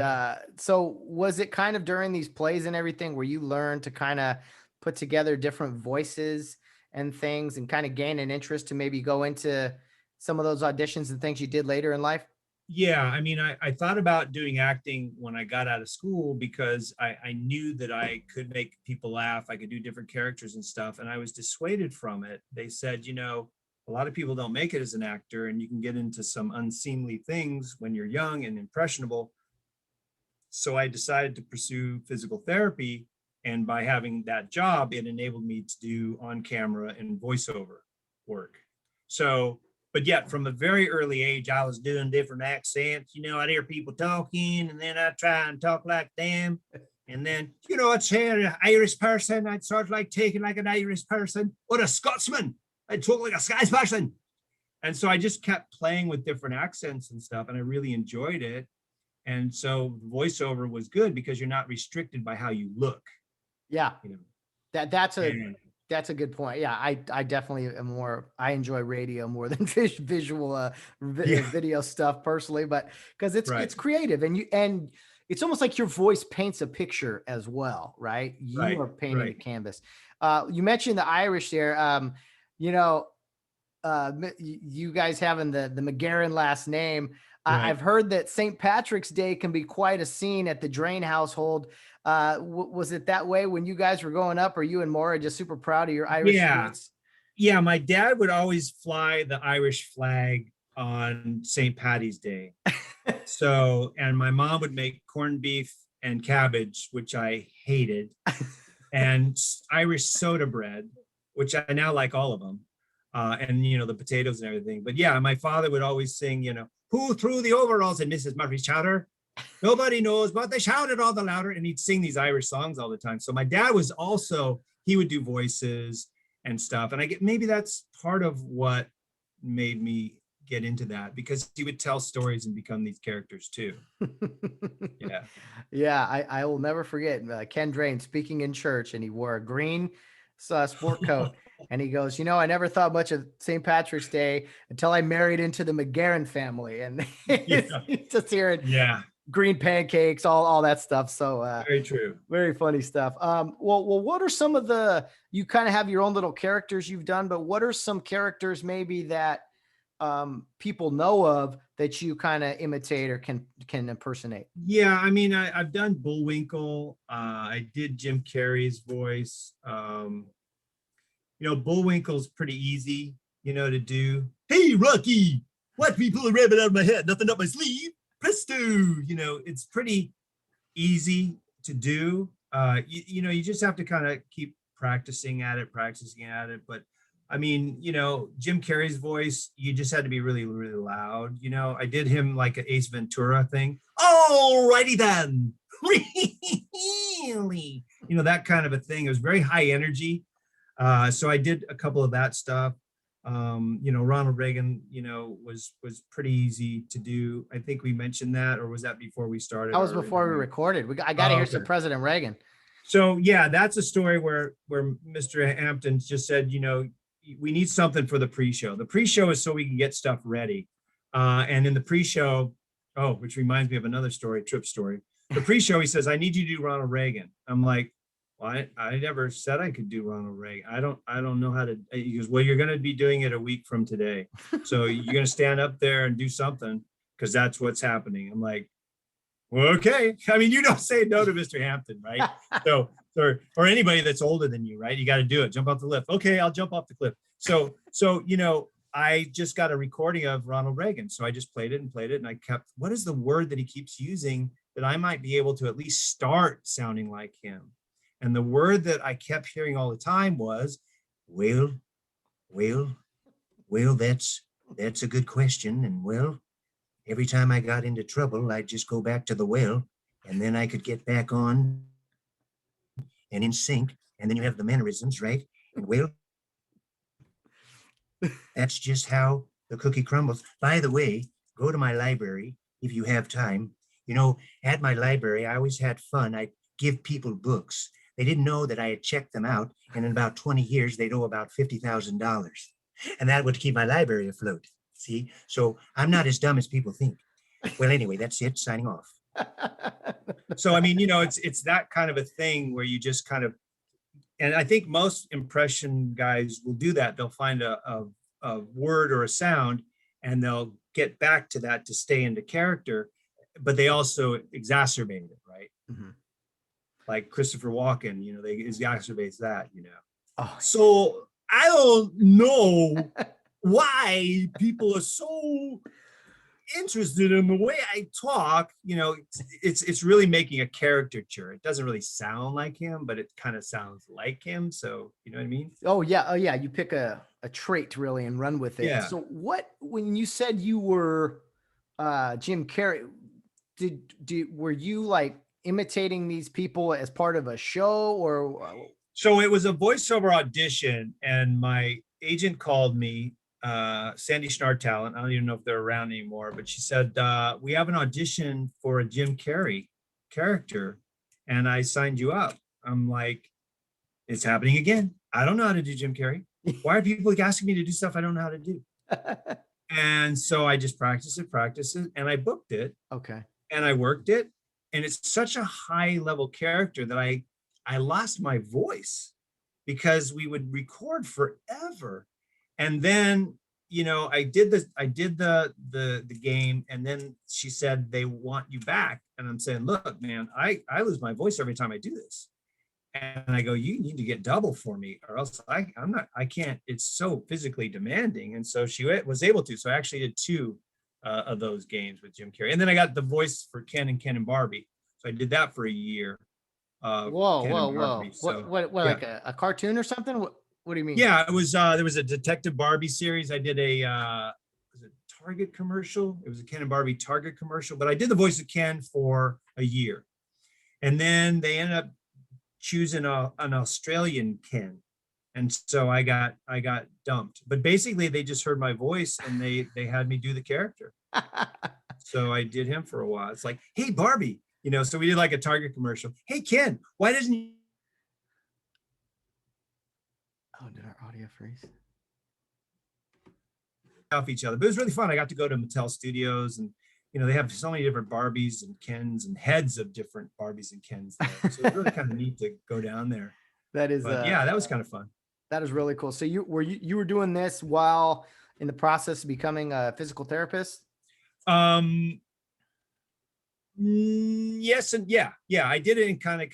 so was it kind of during these plays and everything where you learned to kind of put together different voices and things and kind of gain an interest to maybe go into some of those auditions and things you did later in life? Yeah, I mean, I thought about doing acting when I got out of school because I knew that I could make people laugh. I could do different characters and stuff. And I was dissuaded from it. They said, you know, a lot of people don't make it as an actor and you can get into some unseemly things when you're young and impressionable. So I decided to pursue physical therapy. And by having that job, it enabled me to do on camera and voiceover work. So but yet from a very early age, I was doing different accents. You know, I'd hear people talking and then I'd try and talk like them. And then, you know, I'd say an Irish person, I'd sort of like taking like an Irish person or a Scotsman. I'd talk like a Scottish person. And so I just kept playing with different accents and stuff. And I really enjoyed it. And so voiceover was good because you're not restricted by how you look. Yeah. You know, that's a good point. Yeah, I definitely am more, I enjoy radio more than visual video stuff personally, but because it's creative and it's almost like your voice paints a picture as well, right? You are painting a canvas. You mentioned the Irish there. You know, you guys having the McGaharn last name. I've heard that St. Patrick's Day can be quite a scene at the Drain household. Was it that way when you guys were growing up? Or you and Maura just super proud of your Irish roots? Yeah, my dad would always fly the Irish flag on St. Patty's Day. So, and my mom would make corned beef and cabbage, which I hated, and Irish soda bread, which I now like all of them, and, you know, the potatoes and everything. But yeah, my father would always sing, you know, who threw the overalls and Mrs. Murphy's chowder? Nobody knows, but they shouted all the louder. And he'd sing these Irish songs all the time. So my dad was also he would do voices and stuff. And I get, maybe that's part of what made me get into that, because he would tell stories and become these characters too. Yeah. Yeah, I will never forget Ken Drain speaking in church, and he wore a green sport coat. And he goes, you know, I never thought much of St. Patrick's Day until I married into the McGaharn family. And Yeah. just hearing Yeah. green pancakes, all that stuff. So Very true. very funny stuff. Well, what are some of you kind of have your own little characters you've done, but what are some characters maybe that people know of that you kind of imitate or can impersonate? Yeah, I mean, I've done Bullwinkle. I did Jim Carrey's voice. Bullwinkle's pretty easy, to do. Hey, Rocky, watch me pull a rabbit out of my head, nothing up my sleeve. Presto, it's pretty easy to do. You just have to kind of keep practicing at it. But I mean, Jim Carrey's voice, you just had to be really, really loud. I did him like an Ace Ventura thing. All righty then. Really? That kind of a thing. It was very high energy. So I did a couple of that stuff. Ronald Reagan, was pretty easy to do. I think we mentioned that, or was that before we started? That was before we recorded. I got to hear some President Reagan. So yeah, that's a story where Mr. Hampton just said, we need something for the pre-show. The pre-show is so we can get stuff ready. And in the pre-show, which reminds me of another story, trip story. The pre-show, he says, I need you to do Ronald Reagan. I'm like, well, I never said I could do Ronald Reagan. I don't know how to. He goes, well, you're going to be doing it a week from today. So you're going to stand up there and do something, because that's what's happening. I'm like, well, okay. I mean, you don't say no to Mr. Hampton, right? So, or anybody that's older than you, right? You got to do it. Jump off the lift. Okay, I'll jump off the cliff. So, I just got a recording of Ronald Reagan. So I just played it. And I kept, what is the word that he keeps using that I might be able to at least start sounding like him? And the word that I kept hearing all the time was, well, that's a good question. And well, every time I got into trouble, I'd just go back to the well, and then I could get back on and in sync. And then you have the mannerisms, right? And well, that's just how the cookie crumbles. By the way, go to my library if you have time. At my library, I always had fun. I give people books. They didn't know that I had checked them out, and in about 20 years, they'd owe about $50,000. And that would keep my library afloat. See? So I'm not as dumb as people think. Well, anyway, that's it. Signing off. So, I mean, it's that kind of a thing where you just kind of, and I think most impression guys will do that. They'll find a word or a sound, and they'll get back to that to stay into character, but they also exacerbate it, right? Mm-hmm. Like Christopher Walken, they exacerbates that, Oh. So I don't know why people are so interested in the way I talk. It's really making a caricature. It doesn't really sound like him, but it kind of sounds like him. So you know what I mean? Oh yeah. You pick a trait really and run with it. Yeah. So when you said you were Jim Carrey, were you like imitating these people as part of a show, or? So it was a voiceover audition, and my agent called me, Sandy Schnarr Talent. I don't even know if they're around anymore, but she said, we have an audition for a Jim Carrey character, and I signed you up. I'm like, it's happening again. I don't know how to do Jim Carrey. Why are people asking me to do stuff I don't know how to do? And so I just practiced it, and I booked it. Okay. And I worked it. And it's such a high level character that I lost my voice, because we would record forever. And then, I did the game, and then she said, they want you back. And I'm saying, look, man, I lose my voice every time I do this. And I go, you need to get double for me, or else I can't, it's so physically demanding. And so she was able to. So I actually did 2 of those games with Jim Carrey. And then I got the voice for Ken and Barbie. So I did that for a year. Whoa. So, what yeah. Like a cartoon or something? What do you mean? Yeah, it was, there was a Detective Barbie series. I did was it Target commercial? It was a Ken and Barbie Target commercial, but I did the voice of Ken for a year. And then they ended up choose an Australian Ken. And so I got dumped. But basically they just heard my voice and they had me do the character. So I did him for a while. It's like, hey, Barbie, you know, so we did like a Target commercial. Hey, Ken, why doesn't you Oh, did our audio freeze? off each other? But it was really fun. I got to go to Mattel Studios, and you know, they have so many different Barbies and Kens and heads of different Barbies and Kens there. So it's really kind of neat to go down there. That is, But yeah, that was kind of fun. that is really cool. So you were doing this while in the process of becoming a physical therapist? Yes and yeah. I did it in kind of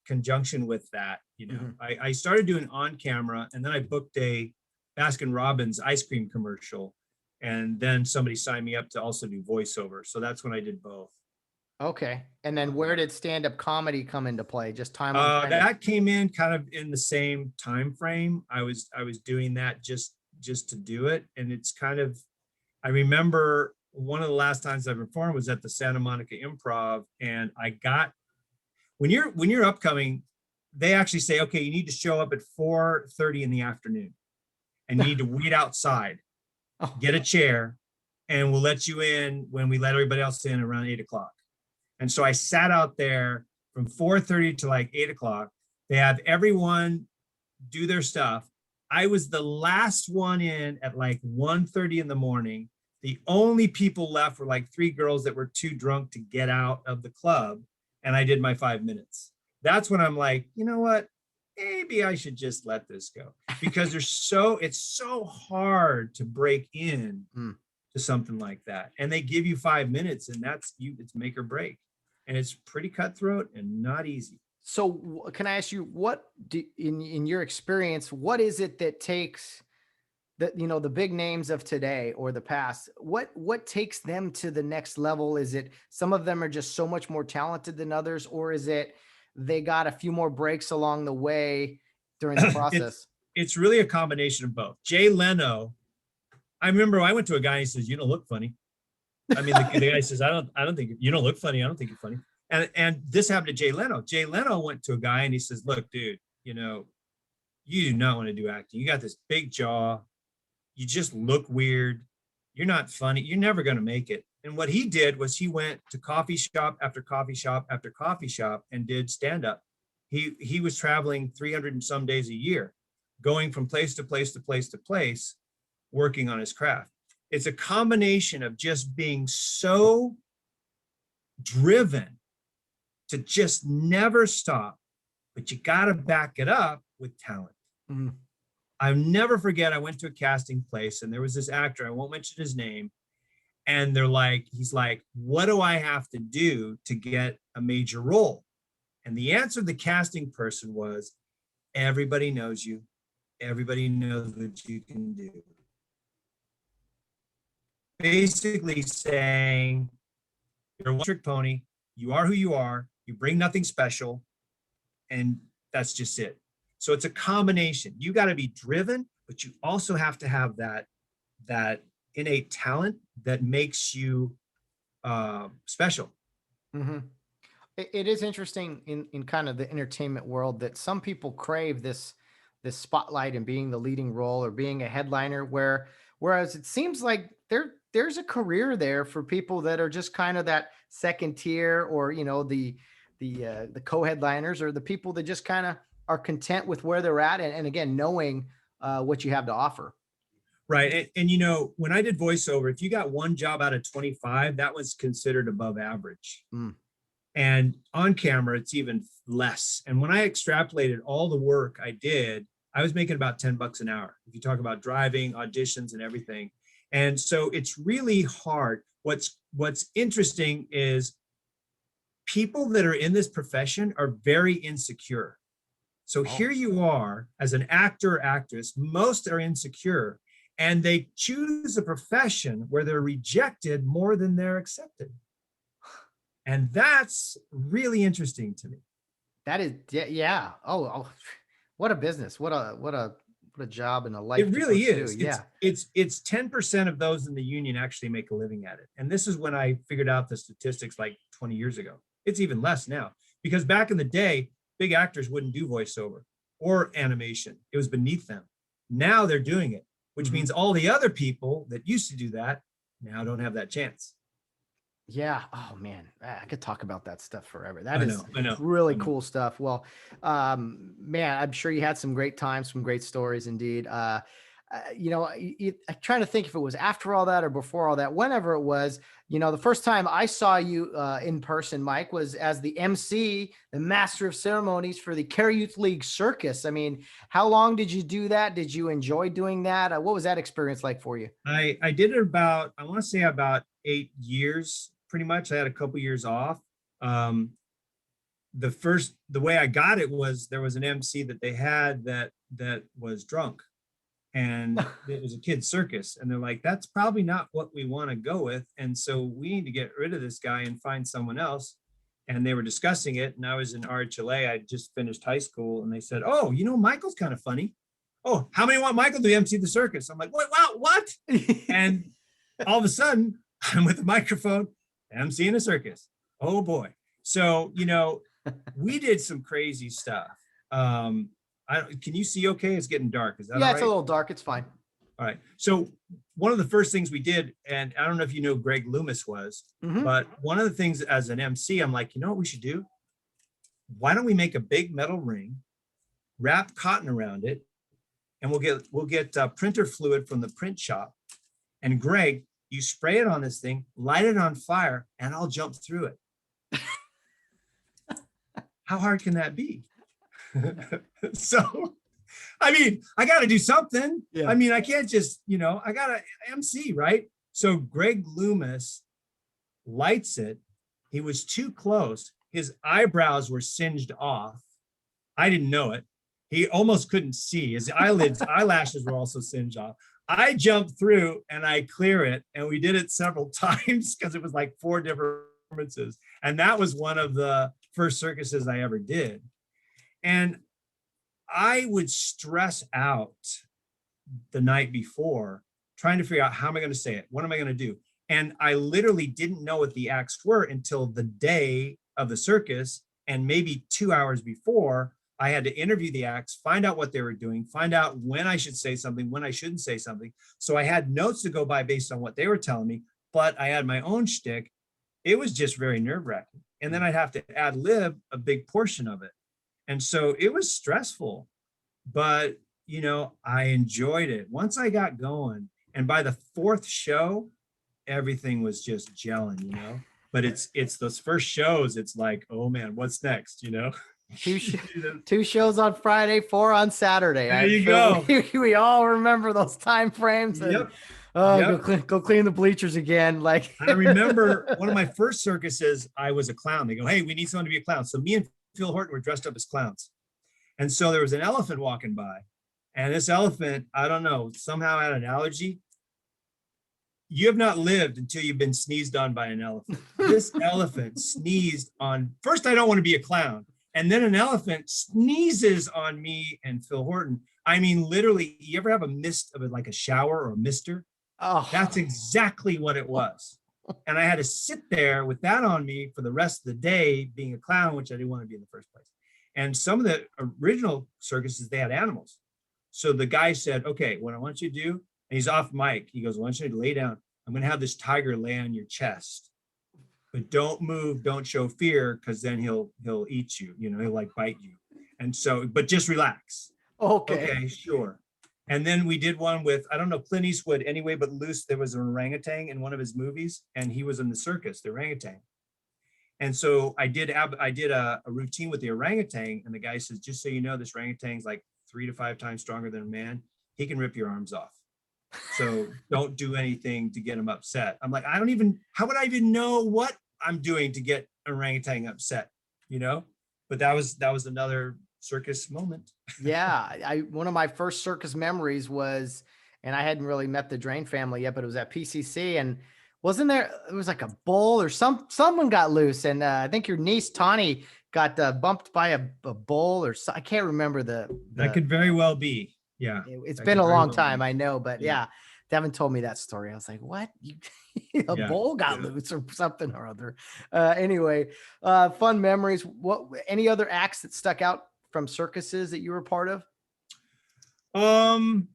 conjunction with that. You know, I started doing on camera, and then I booked a Baskin Robbins ice cream commercial, and then somebody signed me up to also do voiceover. So that's when I did both. Okay. And then where did stand-up comedy come into play? Just time that came in kind of in the same time frame. I was doing that just to do it, and it's kind of, I remember one of the last times I performed was at the Santa Monica Improv, and I got, when you're upcoming, they actually say, okay, you need to show up at 4:30 in the afternoon, and you need to wait outside, get a chair, and we'll let you in when we let everybody else in around 8 o'clock. And so I sat out there from 4:30 to like 8 o'clock. They have everyone do their stuff. I was the last one in at like 1:30 in the morning. The only people left were like 3 girls that were too drunk to get out of the club. And I did my 5 minutes. That's when I'm like, you know what? Maybe I should just let this go, because it's so hard to break in to something like that. And they give you 5 minutes, and it's make or break. And it's pretty cutthroat and not easy. So can I ask you, in your experience, what is it that takes the big names of today or the past, what takes them to the next level? Is it some of them are just so much more talented than others, or is it they got a few more breaks along the way during the process? It's really a combination of both. Jay Leno, I remember I went to a guy and he says, "You don't look funny." I mean, the guy says, I don't think you don't look funny. I don't think you're funny. And this happened to Jay Leno. Jay Leno went to a guy and he says, "Look, dude, you know, you do not want to do acting. You got this big jaw. You just look weird. You're not funny. You're never going to make it." And what he did was he went to coffee shop after coffee shop after coffee shop and did stand up. He was traveling 300 and some days a year, going from place to place to place to place, working on his craft. It's a combination of just being so driven to just never stop, but you got to back it up with talent. I'll never forget, I went to a casting place and there was this actor, I won't mention his name, and he's like, "What do I have to do to get a major role?" And the answer of the casting person was, "Everybody knows you. Everybody knows what you can do." Basically saying, you're a one-trick pony, you are who you are, you bring nothing special, and that's just it. So it's a combination. You got to be driven, but you also have to have that innate talent that makes you special. It is interesting in kind of the entertainment world that some people crave this spotlight and being the leading role or being a headliner, whereas it seems like there's a career there for people that are just kind of that second tier, or the co-headliners, or the people that just kind of are content with where they're at, and again, knowing what you have to offer. Right. And when I did voiceover, if you got one job out of 25, that was considered above average. And on camera, it's even less. And when I extrapolated all the work I did, I was making about $10 an hour. If you talk about driving, auditions, and everything. And so it's really hard. What's interesting is people that are in this profession are very insecure. So here you are as an actor or actress, most are insecure, and they choose a profession where they're rejected more than they're accepted. And that's really interesting to me. That is, yeah. Oh, what a business. What a job and a life. It really is. Yeah. It's 10% of those in the union actually make a living at it. And this is when I figured out the statistics like 20 years ago. It's even less now, because back in the day, big actors wouldn't do voiceover or animation. It was beneath them. Now they're doing it, which means all the other people that used to do that now don't have that chance. Yeah. Oh man, I could talk about that stuff forever. I know. Really cool stuff. Well, man, I'm sure you had some great times, some great stories indeed. I'm trying to think if it was after all that or before all that, whenever it was, the first time I saw you in person, Mike, was as the MC, the Master of Ceremonies for the Kare Youth League Circus. I mean, how long did you do that? Did you enjoy doing that? What was that experience like for you? I did it about, I want to say about 8 years, pretty much. I had a couple years off. The way I got it was there was an MC that they had that was drunk. And it was a kid's circus, and they're like, that's probably not what we want to go with, and so we need to get rid of this guy and find someone else. And they were discussing it, and I was in RHLA. I just finished high school, and they said, oh, Michael's kind of funny. Oh, how many want Michael to MC the circus? I'm like, what? And all of a sudden I'm with the microphone MCing a circus. Oh boy. So we did some crazy stuff. Can you see okay? It's getting dark. Is that yeah, all right? It's a little dark. It's fine. All right. So one of the first things we did, and I don't know if you know Greg Loomis was, but one of the things as an MC, I'm like, you know what we should do? Why don't we make a big metal ring, wrap cotton around it, and we'll get printer fluid from the print shop. And Greg, you spray it on this thing, light it on fire, and I'll jump through it. How hard can that be? So, I mean, I got to do something. Yeah. I mean, I can't just, I got to MC, right? So Greg Loomis lights it. He was too close. His eyebrows were singed off. I didn't know it. He almost couldn't see. His eyelashes were also singed off. I jumped through and I clear it. And we did it several times because it was like 4 different performances. And that was one of the first circuses I ever did. And I would stress out the night before trying to figure out how am I going to say it? What am I going to do? And I literally didn't know what the acts were until the day of the circus. And maybe 2 hours before, I had to interview the acts, find out what they were doing, find out when I should say something, when I shouldn't say something. So I had notes to go by based on what they were telling me, but I had my own shtick. It was just very nerve-wracking. And then I'd have to ad-lib a big portion of it. And so it was stressful, but, I enjoyed it once I got going. And by the 4th show, everything was just gelling, but it's those first shows. It's like, oh man, what's next? 2 shows on Friday, 4 on Saturday. There you go. We all remember those time frames. And, yep. Go clean the bleachers again. Like I remember one of my first circuses, I was a clown. They go, hey, we need someone to be a clown. So me and Phil Horton were dressed up as clowns. And so there was an elephant walking by, and this elephant, I don't know, somehow had an allergy. You have not lived until you've been sneezed on by an elephant. This elephant sneezed on, first, I don't want to be a clown. And then an elephant sneezes on me and Phil Horton. I mean, literally, you ever have a mist of it, like a shower or a mister? Oh, that's exactly what it was. And I had to sit there with that on me for the rest of the day, being a clown, which I didn't want to be in the first place. And some of the original circuses, they had animals. So the guy said, okay, what I want you to do, and he's off mic. He goes, I want you to lay down. I'm going to have this tiger lay on your chest, but don't move. Don't show fear. Cause then he'll eat you, he'll like bite you. And so, but just relax. Okay, sure. And then we did one with, I don't know, Clint Eastwood, Anyway But Loose. There was an orangutan in one of his movies, and he was in the circus, the orangutan. And so I did a routine with the orangutan, and the guy says, just so you know, this orangutan's like 3 to 5 times stronger than a man. He can rip your arms off. So don't do anything to get him upset. I'm like, how would I even know what I'm doing to get an orangutan upset, But that was another circus moment. Yeah. One of my first circus memories was, and I hadn't really met the Drain family yet, but it was at PCC, and it was like a bull or someone got loose. And I think your niece, Tawny, got bumped by a bull or I can't remember that could very well be. Yeah. It's been a long time, I know, but yeah, Devin told me that story. I was like, what? A Yeah. bowl got loose or something or other. Anyway, fun memories. What, any other acts that stuck out from circuses that you were part of? Um,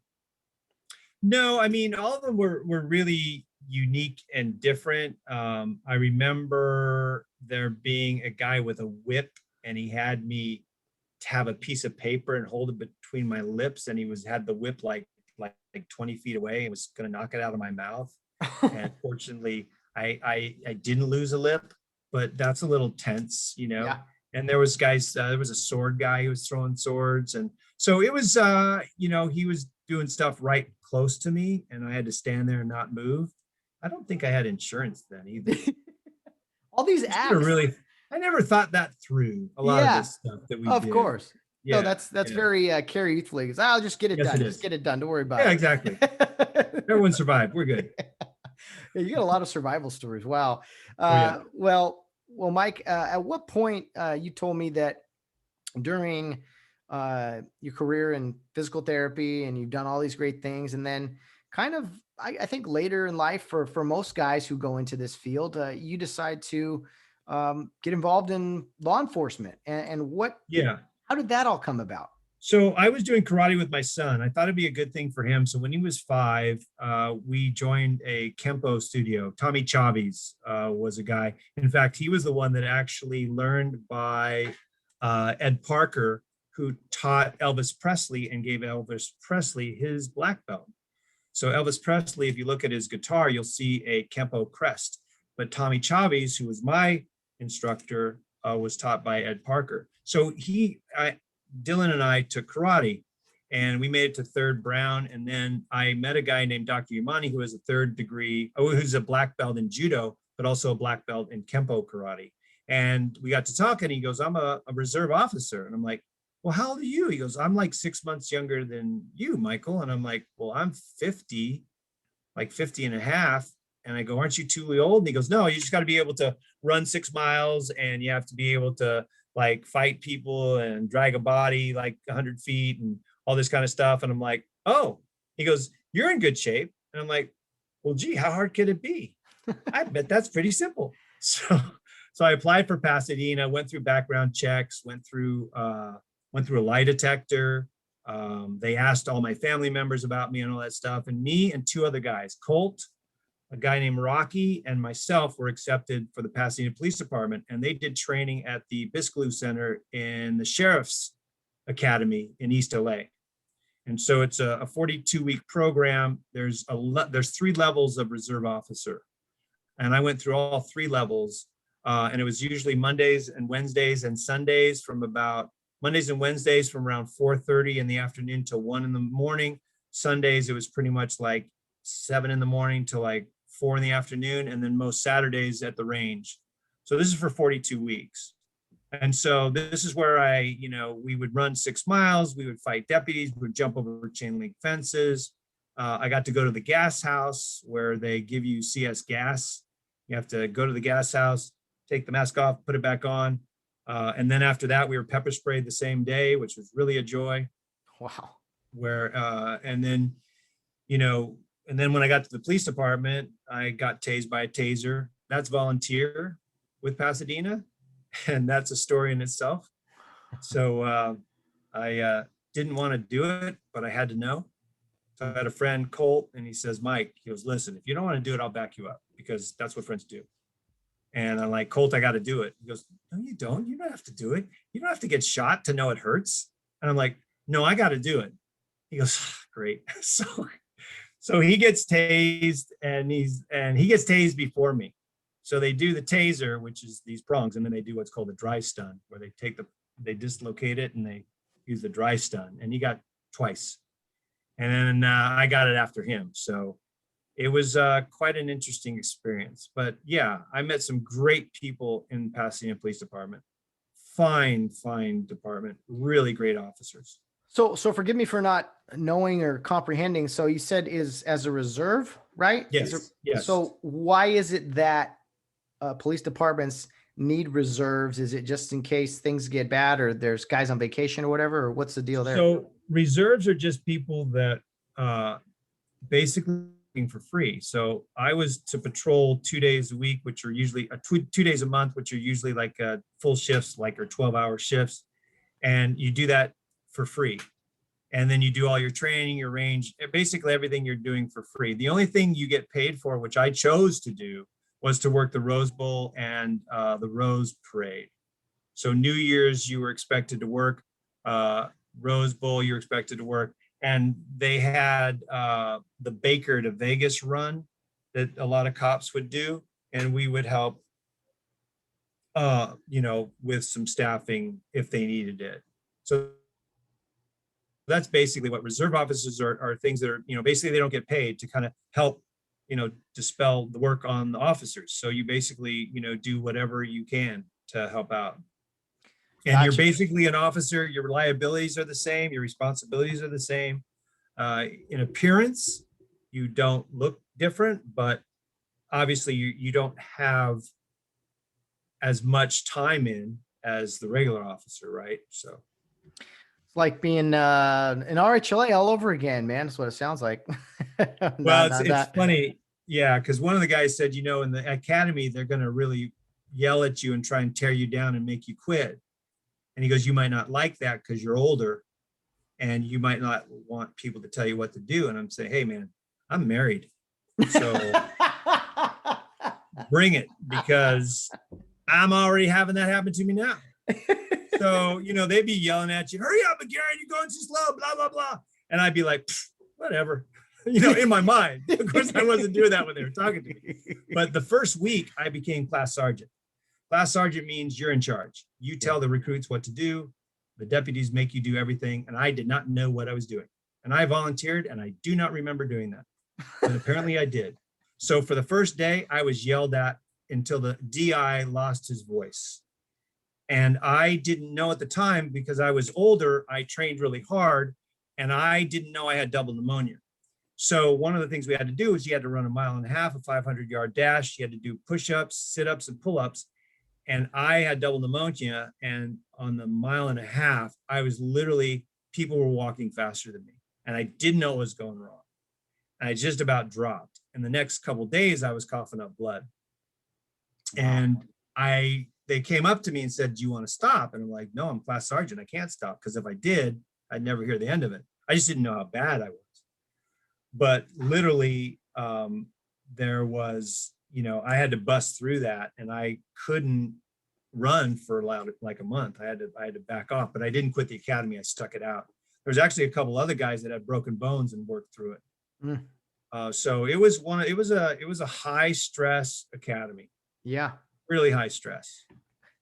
no, I mean, all of them were really unique and different. I remember there being a guy with a whip, and he had me to have a piece of paper and hold it between my lips, and he had the whip like 20 feet away and was going to knock it out of my mouth. And fortunately, I didn't lose a lip, but that's a little tense, you know. Yeah. And there was guys, there was a sword guy who was throwing swords, and so it was, you know, he was doing stuff right close to me, and I had to stand there and not move. I don't think I had insurance then either. All these It's acts. really, I never thought that through. A lot of this stuff that we of did. course. Yeah, No, that's very Kare Youth League. I'll just get it Yes, done. it Just is. get it done. Don't worry about Yeah, it. exactly. Everyone survived. We're good. Yeah, you got a lot of survival stories. Wow. Yeah. Well, Mike, at what point you told me that during your career in physical therapy and you've done all these great things, and then kind of, I think later in life for most guys who go into this field, you decide to get involved in law enforcement, and what, Yeah. how did that all come about? So I was doing karate with my son. I thought it'd be a good thing for him. So when he was 5, we joined a Kempo studio. Tommy Chavis was a guy. In fact, he was the one that actually learned by Ed Parker, who taught Elvis Presley and gave Elvis Presley his black belt. So Elvis Presley, if you look at his guitar, you'll see a Kempo crest. But Tommy Chavis, who was my instructor, was taught by Ed Parker. So Dylan and I took karate, and we made it to 3rd brown. And then I met a guy named Dr. Yamani, who is a 3rd degree, who's a black belt in judo, but also a black belt in Kempo karate. And we got to talk, and he goes, I'm a reserve officer. And I'm like, well, how old are you? He goes, I'm like 6 months younger than you, Michael. And I'm like, well, I'm 50, like 50 and a half. And I go, aren't you too old? And he goes, no, you just got to be able to run 6 miles, and you have to be able to like fight people and drag a body like 100 feet and all this kind of stuff. And I'm like, oh, he goes, you're in good shape. And I'm like, well, gee, how hard could it be? I bet that's pretty simple. So I applied for Pasadena, went through background checks, went through a lie detector. They asked all my family members about me and all that stuff. And me and 2 other guys, Colt, a guy named Rocky, and myself were accepted for the Pasadena Police Department. And they did training at the Biscaloo Center in the Sheriff's Academy in East LA. And so it's a 42-week program. There's 3 levels of reserve officer. And I went through all 3 levels. And it was usually Mondays and Wednesdays and Sundays Mondays and Wednesdays from around 4:30 in the afternoon to 1 in the morning. Sundays, it was pretty much like 7 in the morning to like 4 in the afternoon, and then most Saturdays at the range. So this is for 42 weeks. And so this is where we would run 6 miles, we would fight deputies, we would jump over chain link fences. I got to go to the gas house where they give you CS gas. You have to go to the gas house, take the mask off, put it back on. And then after that, we were pepper sprayed the same day, which was really a joy. Wow. And then when I got to the police department, I got tased by a taser. That's volunteer with Pasadena, and that's a story in itself. So I didn't want to do it, but I had to know. So I had a friend, Colt, and he says, Mike, he goes, listen, if you don't want to do it, I'll back you up, because that's what friends do. And I'm like, Colt, I got to do it. He goes, no, you don't. You don't have to do it. You don't have to get shot to know it hurts. And I'm like, no, I got to do it. He goes, great. So he gets tased, and he gets tased before me. So they do the taser, which is these prongs, and then they do what's called a dry stun, where they dislocate it and they use the dry stun. And he got twice. And then I got it after him. So it was quite an interesting experience. But yeah, I met some great people in Pasadena Police Department. Fine department, really great officers. So forgive me for not knowing or comprehending. So you said is as a reserve, right? Yes. Yes. So why is it that police departments need reserves? Is it just in case things get bad, or there's guys on vacation or whatever, or what's the deal there? So reserves are just people that basically for free. So I was to patrol 2 days a week, which are usually 2 days a month, which are usually like full shifts, like or 12-hour shifts. And you do that for free. And then you do all your training, your range, basically everything you're doing for free. The only thing you get paid for, which I chose to do, was to work the Rose Bowl and the Rose Parade. So New Year's, you were expected to work. Rose Bowl, you're expected to work. And they had the Baker to Vegas run that a lot of cops would do. And we would help, with some staffing if they needed it. So that's basically what reserve officers are things that are, basically they don't get paid to kind of help, dispel the work on the officers. So you basically, do whatever you can to help out. And Gotcha. You're basically an officer, your liabilities are the same, your responsibilities are the same. In appearance, you don't look different, but obviously you don't have as much time in as the regular officer, right? So It's like being an RHLA all over again, man. That's what it sounds like. well, it's funny. Yeah, because one of the guys said, in the academy, they're going to really yell at you and try and tear you down and make you quit. And he goes, you might not like that because you're older and you might not want people to tell you what to do. And I'm saying, hey, man, I'm married. So bring it, because I'm already having that happen to me now. So, they'd be yelling at you, hurry up, McGaharn, you're going too slow, blah, blah, blah. And I'd be like, whatever, in my mind. Of course, I wasn't doing that when they were talking to me. But the first week I became class sergeant. Class sergeant means you're in charge. You tell the recruits what to do. The deputies make you do everything. And I did not know what I was doing. And I volunteered, and I do not remember doing that. But apparently I did. So for the first day, I was yelled at until the DI lost his voice. And I didn't know at the time, because I was older, I trained really hard, and I didn't know I had double pneumonia. So one of the things we had to do is you had to run 1.5 miles, a 500-yard dash. You had to do push-ups, sit-ups, and pull-ups. And I had double pneumonia. And on the 1.5 miles, I was literally, people were walking faster than me. And I didn't know what was going wrong. And I just about dropped. And the next couple of days, I was coughing up blood. Wow. And they came up to me and said, do you want to stop? And I'm like, no, I'm class sergeant. I can't stop, because if I did, I'd never hear the end of it. I just didn't know how bad I was. But literally, there was, I had to bust through that, and I couldn't run for like a month. I had to back off, but I didn't quit the academy. I stuck it out. There was actually a couple other guys that had broken bones and worked through it. So it was a high stress academy. Yeah. Really high stress.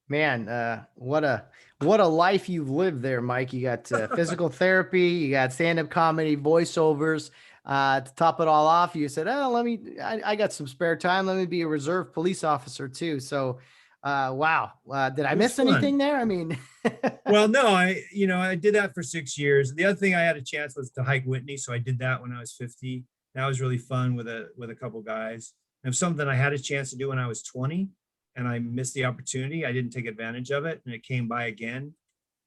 Man, what a life you've lived there, Mike. You got physical therapy, you got stand-up comedy, voiceovers. To top it all off, you said, oh, I got some spare time. Let me be a reserve police officer too. So, wow. Did I miss anything there? I mean, well, no, I did that for 6 years. The other thing I had a chance was to hike Whitney. So I did that when I was 50. That was really fun with a couple guys. And it was something I had a chance to do when I was 20, and I missed the opportunity. I didn't take advantage of it, and it came by again,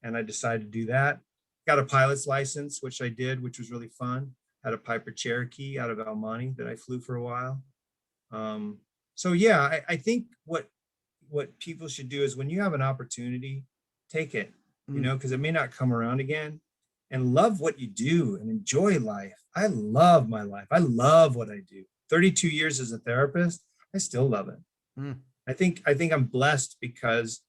and I decided to do that. Got a pilot's license, which I did, which was really fun. Had a Piper Cherokee out of El Monte that I flew for a while. So yeah, I think what people should do is, when you have an opportunity, take it, because it may not come around again, and love what you do and enjoy life. I love my life. I love what I do. 32 years as a therapist, I still love it. I think I'm blessed, because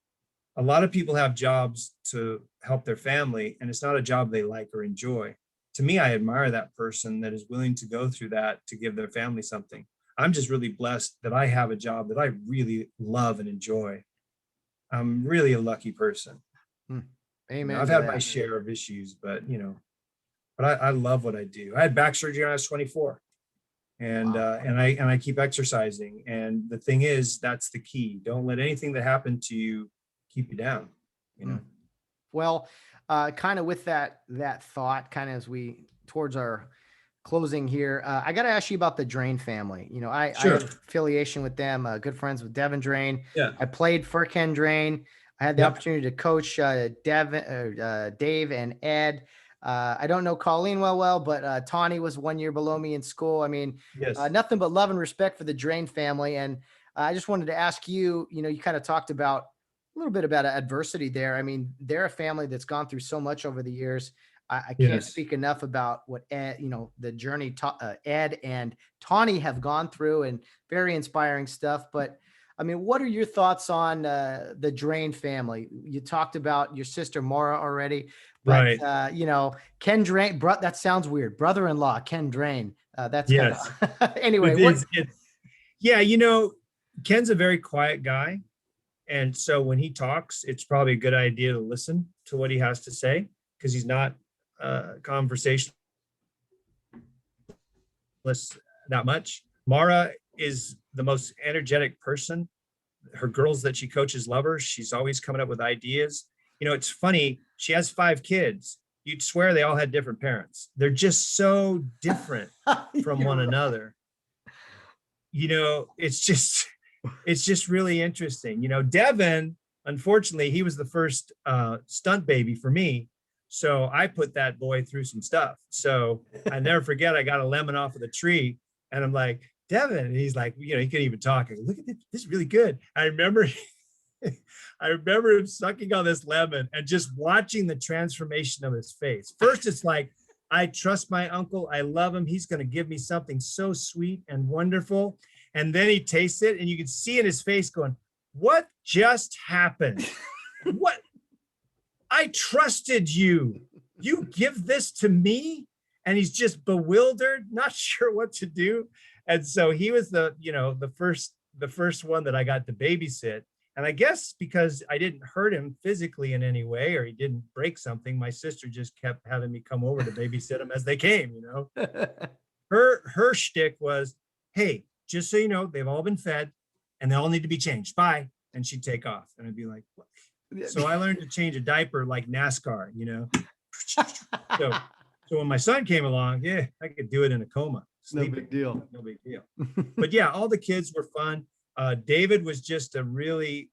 a lot of people have jobs to help their family, and it's not a job they like or enjoy. To me, I admire that person that is willing to go through that to give their family something. I'm just really blessed that I have a job that I really love and enjoy. I'm really a lucky person. Amen. I've had my share of issues, but I love what I do. I had back surgery when I was 24, and I keep exercising. And the thing is, that's the key. Don't let anything that happened to you keep you down. Well, kind of with that thought, kind of as we towards our closing here, I got to ask you about the Drain family. I have affiliation with them, good friends with Devin Drain. Yeah. I played for Ken Drain. I had the opportunity to coach Dave and Ed. I don't know Colleen well, but Tawny was 1 year below me in school. I mean, Yes. nothing but love and respect for the Drain family. And I just wanted to ask you, you kind of talked about a little bit about adversity there. I mean, they're a family that's gone through so much over the years. I can't Yes. speak enough about what Ed, the journey Ed and Tawny have gone through, and very inspiring stuff. But I mean, what are your thoughts on the Drain family? You talked about your sister Maura already, but Right. Ken Drain, that sounds weird. Brother-in-law, Ken Drain. That's kind Yes. of anyway. Yeah, Ken's a very quiet guy. And so when he talks, it's probably a good idea to listen to what he has to say, because he's not conversationalist that much. Mara is the most energetic person. Her girls that she coaches love her. She's always coming up with ideas. It's funny. She has 5 kids. You'd swear they all had different parents. They're just so different from one another. It's just really interesting. Devin, unfortunately, he was the first stunt baby for me. So I put that boy through some stuff. So I never forget, I got a lemon off of the tree and I'm like, Devin, and he's like, he couldn't even talk. I go, look at this, this is really good. I remember him sucking on this lemon and just watching the transformation of his face. First, it's like, I trust my uncle. I love him. He's going to give me something so sweet and wonderful. And then he tastes it and you can see in his face going, what just happened? What? I trusted you. You give this to me? And he's just bewildered, not sure what to do. And so he was the first one that I got to babysit. And I guess because I didn't hurt him physically in any way, or he didn't break something, my sister just kept having me come over to babysit him as they came, Her shtick was, hey, just so you know, they've all been fed and they all need to be changed. Bye. And she'd take off. And I'd be like, what? So I learned to change a diaper like NASCAR, So when my son came along, yeah, I could do it in a coma. Sleeping. No big deal. No big deal. But yeah, all the kids were fun. David was just he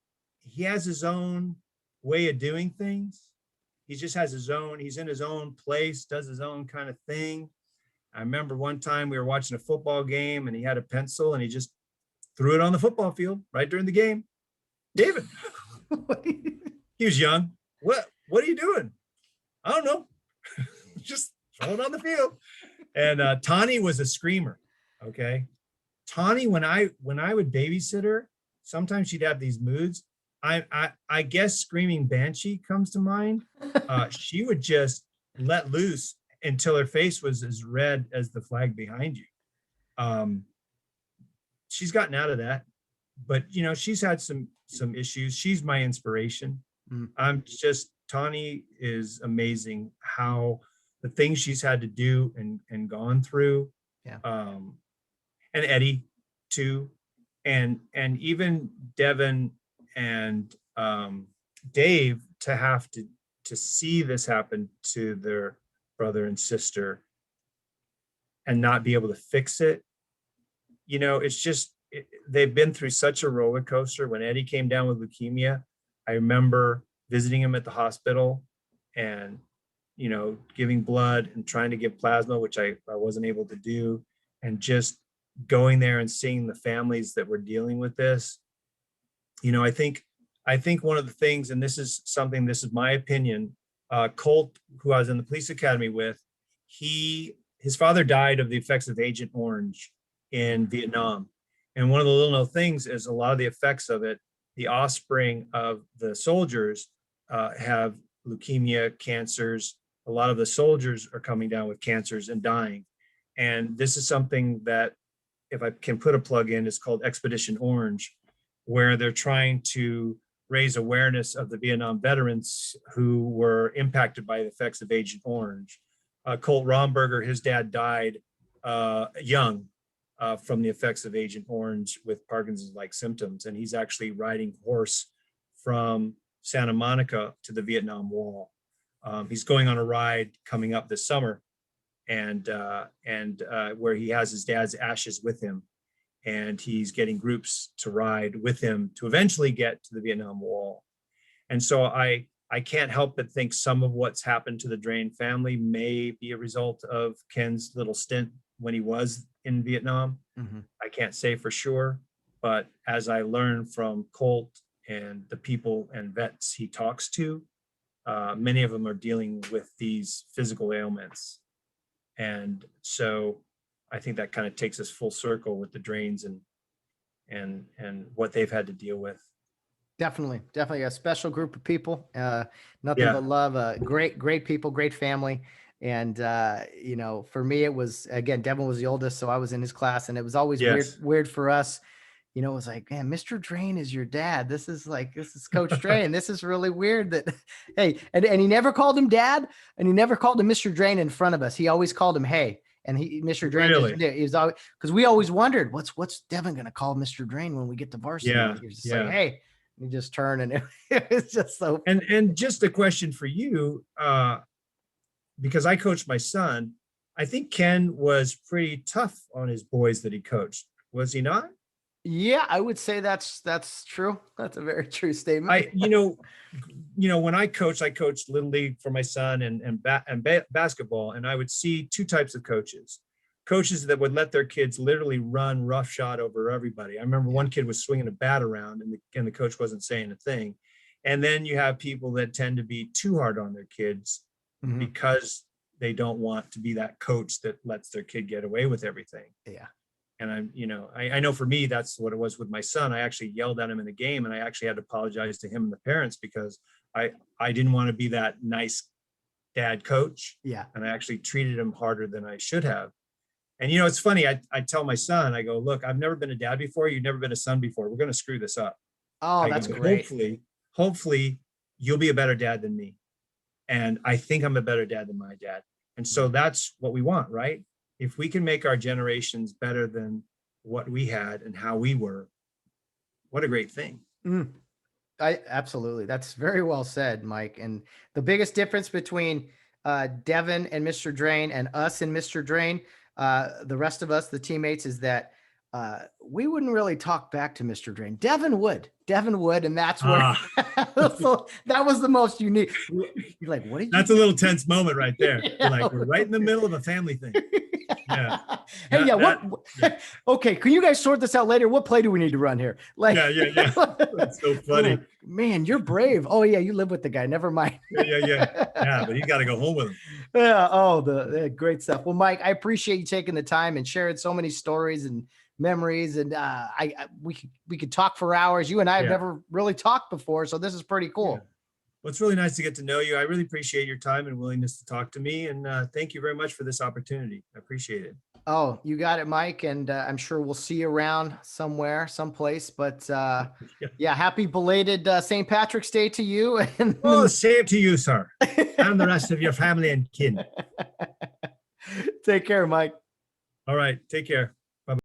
has his own way of doing things. He just has he's in his own place, does his own kind of thing. I remember one time we were watching a football game and he had a pencil and he just threw it on the football field right during the game. David, he was young. What are you doing? I don't know. Just throw it on the field. And Tawny was a screamer. Okay. Tawny, when I would babysit her, sometimes she'd have these moods. I guess screaming banshee comes to mind. She would just let loose until her face was as red as the flag behind you. She's gotten out of that, but she's had some issues. She's my inspiration. Tawny is amazing how the things she's had to do and gone through. Yeah. And Eddie too. And even Devin and Dave to have to see this happen to their brother and sister and not be able to fix it. It's just, they've been through such a roller coaster. When Eddie came down with leukemia, I remember visiting him at the hospital and, giving blood and trying to give plasma, which I wasn't able to do. And just going there and seeing the families that were dealing with this. I think one of the things, and this is my opinion, Colt, who I was in the police academy with, his father died of the effects of Agent Orange in Vietnam. And one of the little known things is a lot of the effects of it, the offspring of the soldiers have leukemia, cancers. A lot of the soldiers are coming down with cancers and dying. And this is something that, if I can put a plug in, is called Expedition Orange, where they're trying to raise awareness of the Vietnam veterans who were impacted by the effects of Agent Orange. Colt Romberger, his dad died young from the effects of Agent Orange with Parkinson's-like symptoms. And he's actually riding horse from Santa Monica to the Vietnam Wall. He's going on a ride coming up this summer, and where he has his dad's ashes with him, and he's getting groups to ride with him to eventually get to the Vietnam Wall. And so I I can't help but think some of what's happened to the Drain family may be a result of Ken's little stint when he was in Vietnam. Mm-hmm. I can't say for sure, but as I learned from Colt and the people and vets he talks to, many of them are dealing with these physical ailments. And so I think that kind of takes us full circle with the Drains and what they've had to deal with. Definitely a special group of people. Nothing but love. Great people, great family. And you know, for me, it was, again, Devin was the oldest, so I was in his class, and it was always weird for us. You know, it was like, man, Mr. Drain is your dad. This is Coach Drain. This is really weird that, hey, and he never called him dad, and he never called him Mr. Drain in front of us. He always called him, hey. And Mr. Drain, he was always, because we always wondered, what's Devin going to call Mr. Drain when we get to varsity? He was just like, hey, and you just turn, and it was just so. And just a question for you, because I coached my son, I think Ken was pretty tough on his boys that he coached. Was he not? Yeah, I would say that's true. That's a very true statement. When I coached Little League for my son and basketball, and I would see two types of coaches that would let their kids literally run roughshod over everybody. I remember one kid was swinging a bat around, and the coach wasn't saying a thing. And then you have people that tend to be too hard on their kids because they don't want to be that coach that lets their kid get away with everything. Yeah. And I know for me, that's what it was with my son. I actually yelled at him in the game, and I actually had to apologize to him and the parents because I didn't want to be that nice dad coach. Yeah. And I actually treated him harder than I should have. And, it's funny. I tell my son, I go, look, I've never been a dad before. You've never been a son before. We're going to screw this up. Oh, that's great. Hopefully you'll be a better dad than me. And I think I'm a better dad than my dad. And so that's what we want, right? If we can make our generations better than what we had and how we were, what a great thing. Absolutely. That's very well said, Mike. And the biggest difference between Devin and Mr. Drain and us and Mr. Drain, the rest of us, the teammates, is that we wouldn't really talk back to Mr. Drain. Devin would, and that's where so that was the most unique. You're like, what? That's a little tense moment right there. We're right in the middle of a family thing. Yeah. Hey, okay. Can you guys sort this out later? What play do we need to run here? Yeah. That's so funny. Like, man, you're brave. Oh yeah, you live with the guy. Never mind. Yeah, but you got to go home with him. Yeah. Oh, the great stuff. Well, Mike, I appreciate you taking the time and sharing so many stories and memories. And we could talk for hours. You and I have never really talked before, so this is pretty cool. Yeah. Well, it's really nice to get to know you. I really appreciate your time and willingness to talk to me. And thank you very much for this opportunity. I appreciate it. Oh, you got it, Mike. And I'm sure we'll see you around somewhere, someplace. But happy belated St. Patrick's Day to you. And same to you, sir. And the rest of your family and kin. Take care, Mike. All right. Take care.